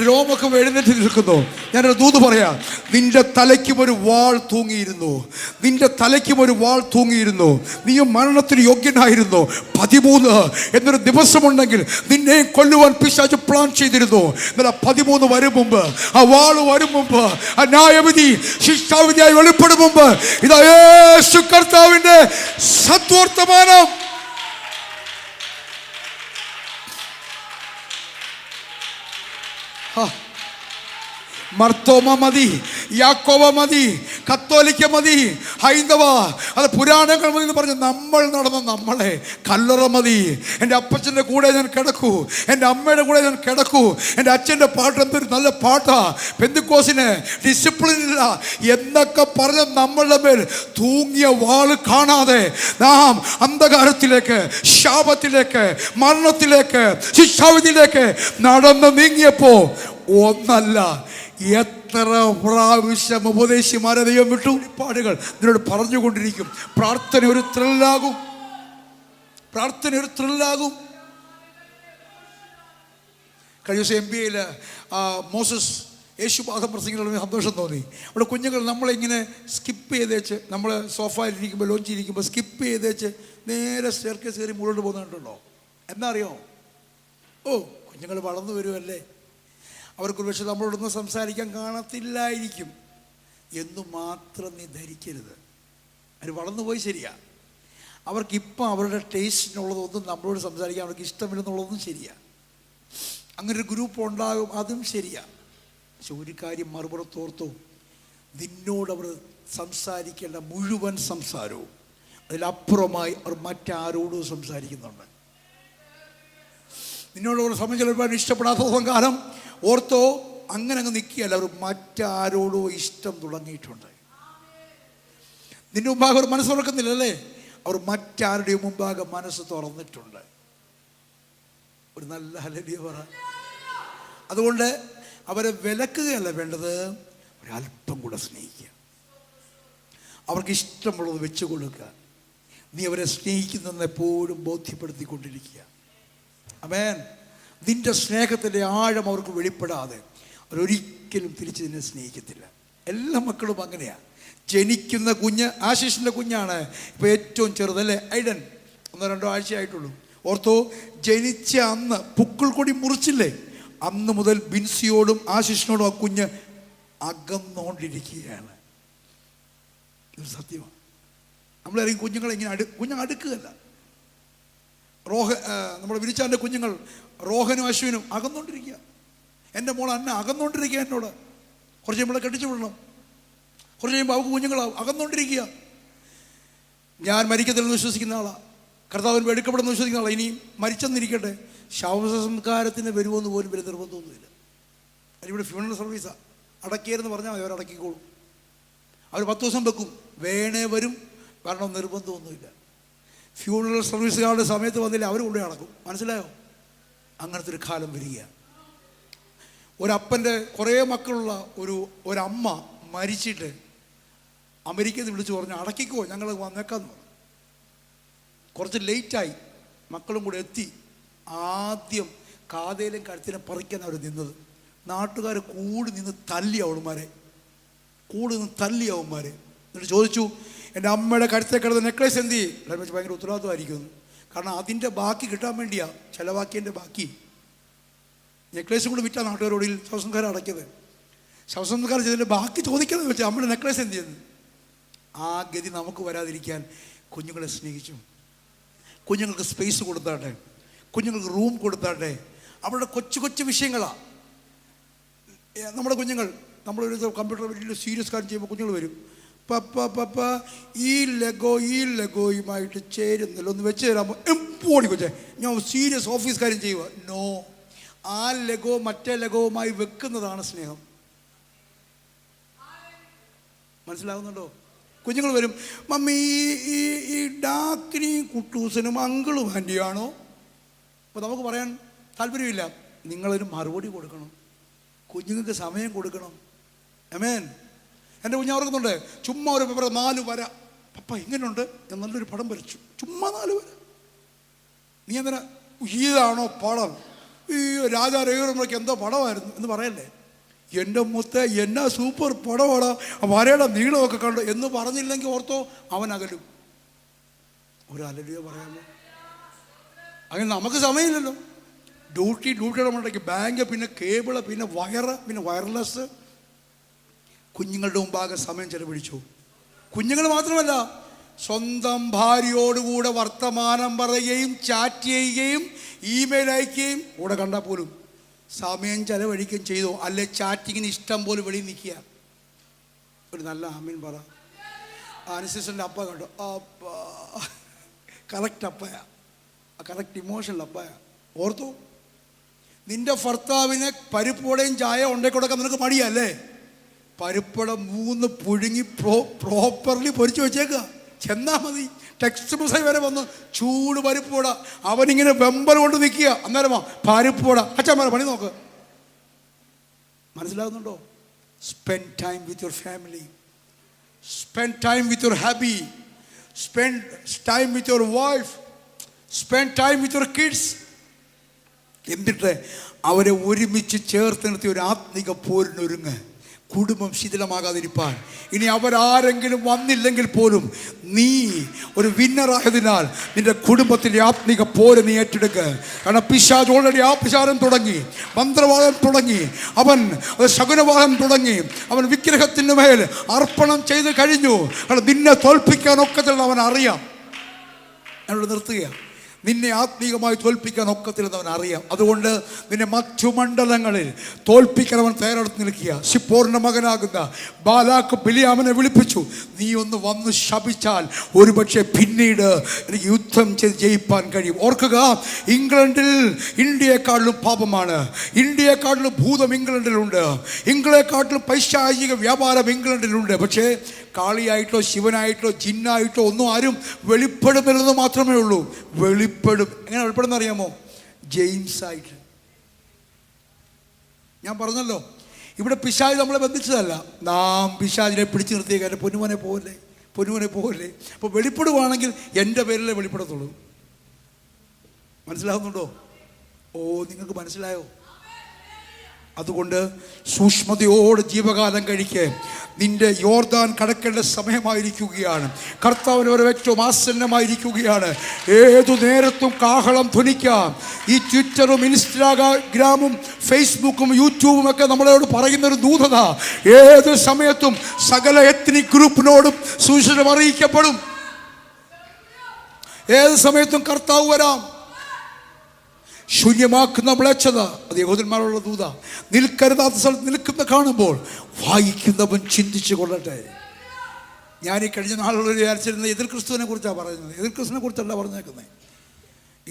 രോമൊക്കെ എഴുന്നേറ്റ് നിൽക്കുന്നു. ഞാനൊരു ദൂത് പറയാം. നിന്റെ തലയ്ക്കും ഒരു വാൾ തൂങ്ങിയിരുന്നു. നിന്റെ തലയ്ക്കും ഒരു വാൾ തൂങ്ങിയിരുന്നു. നീയും മരണത്തിന് യോഗ്യനായിരുന്നു. 13 എന്നൊരു ദിവസമുണ്ടെങ്കിൽ നിന്നെ കൊല്ലുവാൻ പിശാച് പ്ലാൻ ചെയ്തിരുന്നു. എന്നാൽ 13 വരും മുമ്പ്, ആ വാൾ വരും മുമ്പ്, ആ ന്യായവിധി ശിക്ഷാവിധിയായി വെളിപ്പെടും മുമ്പ്, ഇതാ യേശു കർത്താവിൻ്റെ സത്വർത്തമാനം. മർത്തോമ മതി, യാക്കോബ മതി, കത്തോലിക്ക മതി, ഹൈന്ദവ, അത് പുരാണങ്ങൾ മതി എന്ന് പറഞ്ഞ് നമ്മൾ നടന്ന നമ്മളെ കല്ലറ മതി. എൻ്റെ അപ്പച്ചൻ്റെ കൂടെ ഞാൻ കിടക്കൂ, എൻ്റെ അമ്മയുടെ കൂടെ ഞാൻ കിടക്കൂ, എൻ്റെ അച്ഛൻ്റെ പാട്ട് എന്തൊരു നല്ല പാട്ടാ, പെന്തിക്കോസിന് ഡിസിപ്ലിൻ ഇല്ല എന്നൊക്കെ പറഞ്ഞ് നമ്മളുടെ മേൽ തൂങ്ങിയ വാള് കാണാതെ നാം അന്ധകാരത്തിലേക്ക്, ശാപത്തിലേക്ക്, മരണത്തിലേക്ക്, ശിക്ഷാവിധിയിലേക്ക് നടന്ന് നീങ്ങിയപ്പോ ഒന്നല്ല എത്ര പ്രാവശ്യം ഉപദേശിമാരെ ദൈവം വിട്ടു. പാടുകൾ നിന്നോട് പറഞ്ഞുകൊണ്ടിരിക്കും. പ്രാർത്ഥന ഒരു ത്രില്ലാകും. കഴിഞ്ഞ ദിവസം MBAയിൽ മോസസ് യേശുപാദം പ്രസംഗിക്കുന്ന സന്തോഷം തോന്നി. അവിടെ കുഞ്ഞുങ്ങൾ നമ്മളിങ്ങനെ സ്കിപ്പ് ചെയ്തേച്ച്, നമ്മൾ സോഫയിലിരിക്കുമ്പോൾ, ലോഞ്ചിരിക്കുമ്പോൾ സ്കിപ്പ് ചെയ്തേച്ച് നേരെ സ്റ്റെയർകേസ് കയറി മുകളിലോട്ട് പോകുന്നുണ്ടല്ലോ. എന്നാ അറിയോ? കുഞ്ഞുങ്ങൾ വളർന്നു വരുമല്ലേ, അവർക്ക് പക്ഷെ നമ്മളോടൊന്നും സംസാരിക്കാൻ കാണത്തില്ലായിരിക്കും എന്ന് മാത്രം നീ ധരിക്കരുത്. അവർ വളർന്നുപോയി, ശരിയാ. അവർക്കിപ്പം അവരുടെ ടേസ്റ്റിനുള്ളതൊന്നും നമ്മളോട് സംസാരിക്കാൻ അവർക്ക് ഇഷ്ടമില്ലെന്നുള്ളതും ശരിയാ. അങ്ങനെ ഒരു ഗ്രൂപ്പ് ഉണ്ടാകും, അതും ശരിയാ. പക്ഷെ ഒരു കാര്യം മറുപുറത്തോർത്തോ, നിന്നോട് അവർ സംസാരിക്കേണ്ട മുഴുവൻ സംസാരവും അതിലപ്പുറമായി അവർ മറ്റാരോടും സംസാരിക്കുന്നുണ്ട്. നിന്നോട് അവർ സമയം ചെലവാൻ ഇഷ്ടപ്പെടാത്ത കാലം ഓർത്തോ, അങ്ങനെ അങ്ങ് നിൽക്കുകയല്ല, അവർ മറ്റാരോടോ ഇഷ്ടം തുടങ്ങിയിട്ടുണ്ട്. നിന്റെ മുമ്പാകെ അവർ മനസ്സ് തുറക്കുന്നില്ലല്ലേ, അവർ മറ്റാരുടെയും മുമ്പാകെ മനസ്സ് തുറന്നിട്ടുണ്ട്. ഒരു നല്ല ഹല്ലേലൂയ പറ. അതുകൊണ്ട് അവരെ വിലക്കുകയല്ല വേണ്ടത്, ഒരല്പം കൂടെ സ്നേഹിക്കുക, അവർക്ക് ഇഷ്ടമുള്ളത് വെച്ചു കൊടുക്കുക. നീ അവരെ സ്നേഹിക്കുന്നെന്ന് എപ്പോഴും ബോധ്യപ്പെടുത്തിക്കൊണ്ടിരിക്കുക. ആമേൻ. നിന്റെ സ്നേഹത്തിൻ്റെ ആഴം അവർക്ക് വെളിപ്പെടാതെ അവരൊരിക്കലും തിരിച്ച് നിന്നെ സ്നേഹിക്കത്തില്ല. എല്ലാ മക്കളും അങ്ങനെയാണ്. ജനിക്കുന്ന കുഞ്ഞ്, ആശിഷിൻ്റെ കുഞ്ഞാണ് ഇപ്പോൾ ഏറ്റവും ചെറുതല്ലേ, ഐഡൻ, 1-2 ആഴ്ചയായിട്ടുള്ളൂ. ഓർത്തോ, ജനിച്ച അന്ന് പുക്കിൾ കൊടി മുറിച്ചില്ലേ, അന്ന് മുതൽ ബിൻസിയോടും ആശിഷിനോടും ആ കുഞ്ഞ് അകന്നുകൊണ്ടിരിക്കുകയാണ്. ഇത് സത്യമാണ്. നമ്മളറിയും കുഞ്ഞുങ്ങളെ ഇങ്ങനെ കുഞ്ഞുങ്ങൾ അടുക്കുകയല്ല. നമ്മുടെ വിരിച്ചാൻ്റെ കുഞ്ഞുങ്ങൾ റോഹനും അശ്വിനും അകന്നുകൊണ്ടിരിക്കുക. എൻ്റെ മോൾ അന്ന അകന്നുകൊണ്ടിരിക്കുക എന്നോട്. കുറച്ച് നമ്മളെ കെട്ടിച്ചു വിടണം. കുറച്ച് കഴിയുമ്പോൾ അവർക്ക് കുഞ്ഞുങ്ങളാവും. അകന്നുകൊണ്ടിരിക്കുക. ഞാൻ മരിക്കത്തില്ലെന്ന് വിശ്വസിക്കുന്ന ആളാണ്. കർത്താവിന് എടുക്കപ്പെടുന്ന വിശ്വസിക്കുന്ന ആളാണ്. ഇനിയും മരിച്ചെന്നിരിക്കട്ടെ, ശവസംസ്കാരത്തിന് വരുമോയെന്ന് പോലും വലിയ നിർബന്ധമൊന്നുമില്ല. അതിവിടെ ഫ്യൂണറൽ സർവീസാണ്. അടക്കിയെന്ന് പറഞ്ഞാൽ മതി, അവരടക്കിക്കോളും. അവർ 10 ദിവസം വെക്കും, വേണേ വരും, കാരണം നിർബന്ധമൊന്നുമില്ല. ഫ്യൂണറൽ സർവീസുകാരുടെ സമയത്ത് വന്നില്ല, അവർ കൊണ്ടു നടക്കും. മനസ്സിലായോ? അങ്ങനത്തെ ഒരു കാലം വരികയാണ്. ഒരപ്പൻ്റെ കുറേ മക്കളുള്ള ഒരമ്മ മരിച്ചിട്ട് അമേരിക്കയിൽ നിന്ന് വിളിച്ചു പറഞ്ഞു, അടക്കിക്കോ, ഞങ്ങൾ വന്നേക്കാന്ന് പറഞ്ഞു. കുറച്ച് ലേറ്റായി, മക്കളും കൂടെ എത്തി. ആദ്യം കാതയിലും കഴുത്തിനെ പറിക്കാൻ അവർ നിന്നത്. നാട്ടുകാർ കൂടി നിന്ന് തല്ലി അവന്മാരെ. എന്നിട്ട് ചോദിച്ചു, എൻ്റെ അമ്മയുടെ കഴുത്തെ കിടന്ന നെക്ലേസ് എന്ത് ചെയ്യും? എല്ലാം വെച്ച് ഭയങ്കര ഉത്തരവാദിത്വമായിരിക്കുന്നു. കാരണം അതിൻ്റെ ബാക്കി കിട്ടാൻ വേണ്ടിയാണ്, ചിലവാക്കിയതിൻ്റെ ബാക്കി. നെക്ലേസും കൂടി വിറ്റാ നാട്ടുകാരോട് ശവസംസ്കാരം അടയ്ക്കത്. ശവസംസ്കാരം ചെയ്തതിൻ്റെ ബാക്കി ചോദിക്കുന്നത് വെച്ചാൽ അമ്മയുടെ നെക്ലേസ് എന്ത് ചെയ്യുന്നു? ആ ഗതി നമുക്ക് വരാതിരിക്കാൻ കുഞ്ഞുങ്ങളെ സ്നേഹിച്ചു. കുഞ്ഞുങ്ങൾക്ക് സ്പേസ് കൊടുത്താട്ടെ, കുഞ്ഞുങ്ങൾക്ക് റൂം കൊടുത്താട്ടെ. അവരുടെ കൊച്ചു കൊച്ചു വിഷയങ്ങളാണ്. നമ്മുടെ കുഞ്ഞുങ്ങൾ, നമ്മളൊരു കമ്പ്യൂട്ടർ വലിയ സീരിയസ് കാര്യം ചെയ്യുമ്പോൾ കുഞ്ഞുങ്ങൾ വരും, പപ്പ ഈ ലെഗോയുമായിട്ട് ചേരുന്നില്ല, ഒന്ന് വെച്ച് തരാമോ? എപ്പോഴും കൊച്ചേ ഞാൻ സീരിയസ് ഓഫീസ് കാര്യം ചെയ്യുക. നോ, ആ ലെഗോ മറ്റേ ലെഗോവുമായി വെക്കുന്നതാണ് സ്നേഹം. മനസ്സിലാവുന്നുണ്ടോ? കുഞ്ഞുങ്ങൾ വരും, മമ്മി ഈ ഡാക്കിനെയും കുട്ടൂസിനും അങ്കിളും ആൻറ്റിയാണോ? അപ്പോൾ നമുക്ക് പറയാൻ താല്പര്യമില്ല. നിങ്ങളൊരു മറുപടി കൊടുക്കണം, കുഞ്ഞുങ്ങൾക്ക് സമയം കൊടുക്കണം. ആമേൻ. എൻ്റെ കുഞ്ഞ് ഓർക്കുന്നുണ്ട്, ചുമ്മാ ഒരു പേപ്പർ 4 വര, പപ്പ ഇങ്ങനെയുണ്ട്, ഞാൻ നല്ലൊരു പടം വരച്ചു, ചുമ്മാ 4 വര. നീ എന്തിനാ, ഇതാണോ പടം? ഈ രാജാ രവിവർമ്മയ്ക്ക് എന്തോ പടമായിരുന്നു എന്ന് പറയല്ലേ. എൻ്റെ മുത്ത് എന്നാ സൂപ്പർ പടമാണ്, വരയുടെ നീളമൊക്കെ കണ്ടു എന്ന് പറഞ്ഞില്ലെങ്കിൽ ഓർത്തോ അവൻ അകലും. ഒരു അലലിയോ പറയാമോ? അങ്ങനെ നമുക്ക് സമയമില്ലല്ലോ. ഡ്യൂട്ടിയുടെ മുണ്ടേക്ക് ബാങ്ക്, പിന്നെ കേബിള്, പിന്നെ പിന്നെ വയർലെസ്. കുഞ്ഞുങ്ങളുടെ മുമ്പാകെ സമയം ചെലവഴിച്ചു. കുഞ്ഞുങ്ങൾ മാത്രമല്ല, സ്വന്തം ഭാര്യയോടുകൂടെ വർത്തമാനം പറയുകയും ചാറ്റ് ചെയ്യുകയും ഇമെയിൽ അയക്കുകയും കൂടെ കണ്ടാൽ പോലും സമയം ചെലവഴിക്കുകയും ചെയ്തു. അല്ലെ ചാറ്റിങ്ങിന് ഇഷ്ടം പോലെ വെളിയിൽ നിൽക്കുക. ഒരു നല്ല ആമീൻ പറ. അനുസരിച്ചൻ്റെ അപ്പ കണ്ടു, അപ്പ കറക്റ്റ് അപ്പയാ, കറക്റ്റ് ഇമോഷണൽ അപ്പയാ. ഓർത്തു, നിന്റെ ഭർത്താവിനെ പരിപ്പോടെയും ചായ ഉണ്ടാക്കി നിനക്ക് മടിയല്ലേ? പരിപ്പട 3 പുഴുങ്ങി പ്രോപ്പർലി പൊരിച്ചു വെച്ചേക്കുക, ചെന്നാ മതി. ടെക്സ്റ്റ് മെസ്സേജ് വരെ വന്ന്, ചൂട് പരിപ്പോട. അവനിങ്ങനെ വെമ്പൽ കൊണ്ട് നിൽക്കുക. അന്നേരമാ പരിപ്പോട, അച്ഛന്മാരെ പണി നോക്ക്. മനസ്സിലാകുന്നുണ്ടോ? Spend time with your family, spend time with your hubby, spend time with your wife, spend time with your kids. എന്നിട്ട് അവരെ ഒരുമിച്ച് ചേർത്ത് നിർത്തി ഒരു ആത്മിക പോരിനൊരുങ്ങ്. കുടുംബം ശിഥിലമാകാതിരിപ്പാൻ. ഇനി അവരാരെങ്കിലും വന്നില്ലെങ്കിൽ പോലും നീ ഒരു വിന്നറായതിനാൽ നിന്റെ കുടുംബത്തിൻ്റെ ആത്മിക പോര് നീ ഏറ്റെടുക്കുക. കാരണം പിശാച് ഓൾറെഡി ആഭിചാരം തുടങ്ങി, മന്ത്രവാദം തുടങ്ങി, അവൻ ശകുനവാദം തുടങ്ങി, അവൻ വിഗ്രഹത്തിന് മേൽ അർപ്പണം ചെയ്ത് കഴിഞ്ഞു. കാരണം നിന്നെ തോൽപ്പിക്കാനൊക്കത്തില്ല, അവൻ അറിയാം. എന്നോട് നിർത്തുകയാണ്. നിന്നെ ആത്മീകമായി തോൽപ്പിക്കാൻ ഒക്കത്തില്ലെന്ന് അവൻ അറിയാം. അതുകൊണ്ട് നിന്നെ മറ്റു മണ്ഡലങ്ങളിൽ തോൽപ്പിക്കാൻ അവൻ തയ്യാറെടുത്ത് നിൽക്കുക. സിപ്പോറിൻ്റെ മകനാകുന്ന ബാലാക്ക് ബിലിയാമിനെ വിളിപ്പിച്ചു, നീ ഒന്ന് വന്ന് ശപിച്ചാൽ ഒരുപക്ഷെ പിന്നീട് എനിക്ക് യുദ്ധം ചെയ്ത് ജയിപ്പാൻ കഴിയും. ഓർക്കുക, ഇംഗ്ലണ്ടിൽ ഇന്ത്യയെക്കാട്ടിലും പാപമാണ്, ഇന്ത്യയെക്കാട്ടിലും ഭൂതം ഇംഗ്ലണ്ടിലുണ്ട്, ഇംഗ്ലണ്ടിനെക്കാട്ടിലും പൈശാചിക വ്യാപാരം ഇംഗ്ലണ്ടിലുണ്ട്. പക്ഷേ കാളിയായിട്ടോ ശിവനായിട്ടോ ജിന്നായിട്ടോ ഒന്നും ആരും വെളിപ്പെടുന്നില്ലെന്ന് മാത്രമേ ഉള്ളൂ. വെളിപ്പെടും. എങ്ങനെ വെളിപ്പെടുന്ന അറിയാമോ? ജെയിംസ് ആയിട്ട്. ഞാൻ പറഞ്ഞല്ലോ, ഇവിടെ പിശാച് നമ്മളെ ബന്ധിച്ചതല്ല, നാം പിശാചിനെ പിടിച്ചു നിർത്തിയ കാര്യം. പൊന്നുമോനെ പോകല്ലേ. അപ്പോൾ വെളിപ്പെടുവാണെങ്കിൽ എൻ്റെ പേരിലേ വെളിപ്പെടത്തുള്ളൂ. മനസ്സിലാകുന്നുണ്ടോ? ഓ, നിങ്ങൾക്ക് മനസ്സിലായോ? അതുകൊണ്ട് സൂക്ഷ്മതയോട് ജീവകാലം കഴിക്കുക. നിന്റെ യോർദാൻ കടക്കേണ്ട സമയമായിരിക്കുകയാണ്. കർത്താവിന് ഒരു ഏറ്റവും ആസന്നമായിരിക്കുകയാണ്. ഏതു നേരത്തും കാഹളം ധ്വനിക്കാം. ഈ ട്വിറ്ററും ഇൻസ്റ്റാഗ്രാമും ഫേസ്ബുക്കും യൂട്യൂബും ഒക്കെ നമ്മളോട് പറയുന്നൊരു ദൂതത. ഏത് സമയത്തും സകല എത്നിക് ഗ്രൂപ്പിനോടും സുവിശേഷം അറിയിക്കപ്പെടും. ഏത് സമയത്തും കർത്താവ് വരാം. ശൂന്യമാക്കുന്ന മ്ലേച്ഛത അത് യഹൂദന്മാരുള്ള ദൂത. നിൽക്കരുതാത്ത സ്ഥലത്ത് നിൽക്കുന്ന കാണുമ്പോൾ വായിക്കുന്നവൻ ചിന്തിച്ചു കൊള്ളട്ടെ. ഞാൻ ഈ കഴിഞ്ഞ നാളുകളിൽ വിചാരിച്ചിരുന്നത് എതിർ ക്രിസ്തുവിനെ കുറിച്ചാണ് പറയുന്നത്. എതിർ ക്രിസ്തുവിനെ കുറിച്ചല്ല പറഞ്ഞേക്കുന്നത്.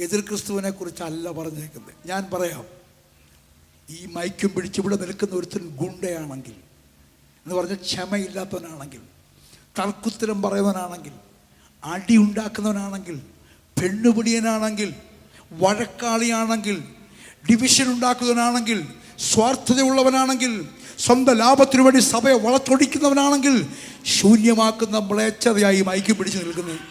എതിർ ക്രിസ്തുവിനെ കുറിച്ചല്ല പറഞ്ഞേക്കുന്നത്. ഞാൻ പറയാം, ഈ മൈക്കും പിടിച്ച് ഇവിടെ നിൽക്കുന്ന ഒരുത്തൻ ഗുണ്ടയാണെങ്കിൽ, എന്ന് പറഞ്ഞാൽ ക്ഷമയില്ലാത്തവനാണെങ്കിൽ, തർക്കുത്തരം പറയുന്നവനാണെങ്കിൽ, അടി ഉണ്ടാക്കുന്നവനാണെങ്കിൽ, പെണ്ണുപിടിയനാണെങ്കിൽ, വഴക്കാളിയാണെങ്കിൽ, ഡിവിഷൻ ഉണ്ടാക്കുന്നവനാണെങ്കിൽ, സ്വാർത്ഥതയുള്ളവനാണെങ്കിൽ, സ്വന്തം ലാഭത്തിനു വേണ്ടി സഭയെ വളച്ചൊടിക്കുന്നവനാണെങ്കിൽ, ശൂന്യമാക്കുന്ന മ്ലേച്ഛതയായി മൈക്ക് പിടിച്ച് നിൽക്കുന്നത്.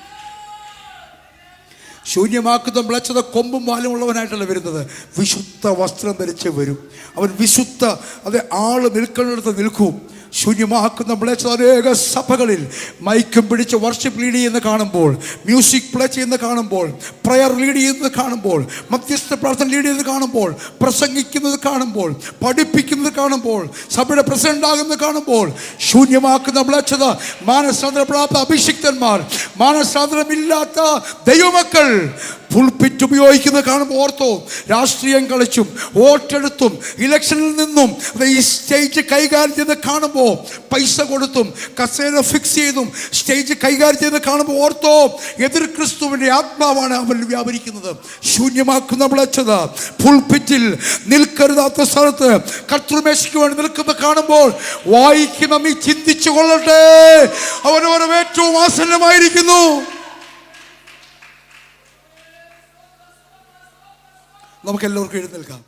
ശൂന്യമാക്കുന്ന മ്ലേച്ഛത കൊമ്പും വാലും ഉള്ളവനായിട്ടല്ല വരുന്നത്. വിശുദ്ധ വസ്ത്രം ധരിച്ച് വരും അവൻ. വിശുദ്ധ അത് ആള് നിൽക്കുന്നിടത്ത് നിൽക്കും. ശൂന്യമാക്കുന്ന മ്ലേച്ഛത അനേക സഭകളിൽ മൈക്കും പിടിച്ച് വർഷിപ്പ് ലീഡ് ചെയ്യുന്ന കാണുമ്പോൾ, മ്യൂസിക് പ്ലേ ചെയ്യുന്ന കാണുമ്പോൾ, പ്രയർ ലീഡ് ചെയ്യുന്നത് കാണുമ്പോൾ, മധ്യസ്ഥ പ്രാർത്ഥന ലീഡ് ചെയ്യുന്നത് കാണുമ്പോൾ, പ്രസംഗിക്കുന്നത് കാണുമ്പോൾ, പഠിപ്പിക്കുന്നത് കാണുമ്പോൾ, സഭയുടെ പ്രസിഡന്റ് ആകുന്നത് കാണുമ്പോൾ, ശൂന്യമാക്കുന്ന മ്ലേച്ഛത. മാനസാന്തരപ്പെടാത്ത അഭിഷിക്തന്മാർ, മാനസാന്തരമില്ലാത്ത ദൈവമക്കൾ പുൾപിറ്റ് ഉപയോഗിക്കുന്നത് കാണുമ്പോൾ ഓർത്തോ. രാഷ്ട്രീയം കളിച്ചും വോട്ടെടുത്തും ഇലക്ഷനിൽ നിന്നും ഈ സ്റ്റേജ് കൈകാര്യം ചെയ്ത് കാണുമ്പോൾ, പൈസ കൊടുത്തും കസേര ഫിക്സ് ചെയ്തും സ്റ്റേജ് കൈകാര്യം ചെയ്ത് കാണുമ്പോൾ ഓർത്തോ, എതിർ ക്രിസ്തുവിൻ്റെ ആത്മാവാണ് അവൻ വ്യാപരിക്കുന്നത്. ശൂന്യമാക്കുന്ന മ്ലേച്ഛത. പുൾപിറ്റിൽ നിൽക്കരുതാത്ത സ്ഥലത്ത് കർത്തൃമേശയ്ക്ക് വേണ്ടി നിൽക്കുന്നത് കാണുമ്പോൾ വായിക്കുന്ന നീ ചിന്തിച്ചു കൊള്ളട്ടെ, അവനവനും ഏറ്റവും ആസന്നമായിരിക്കുന്നു. നമുക്കെല്ലാവർക്കും എഴുന്നേൽക്കാം.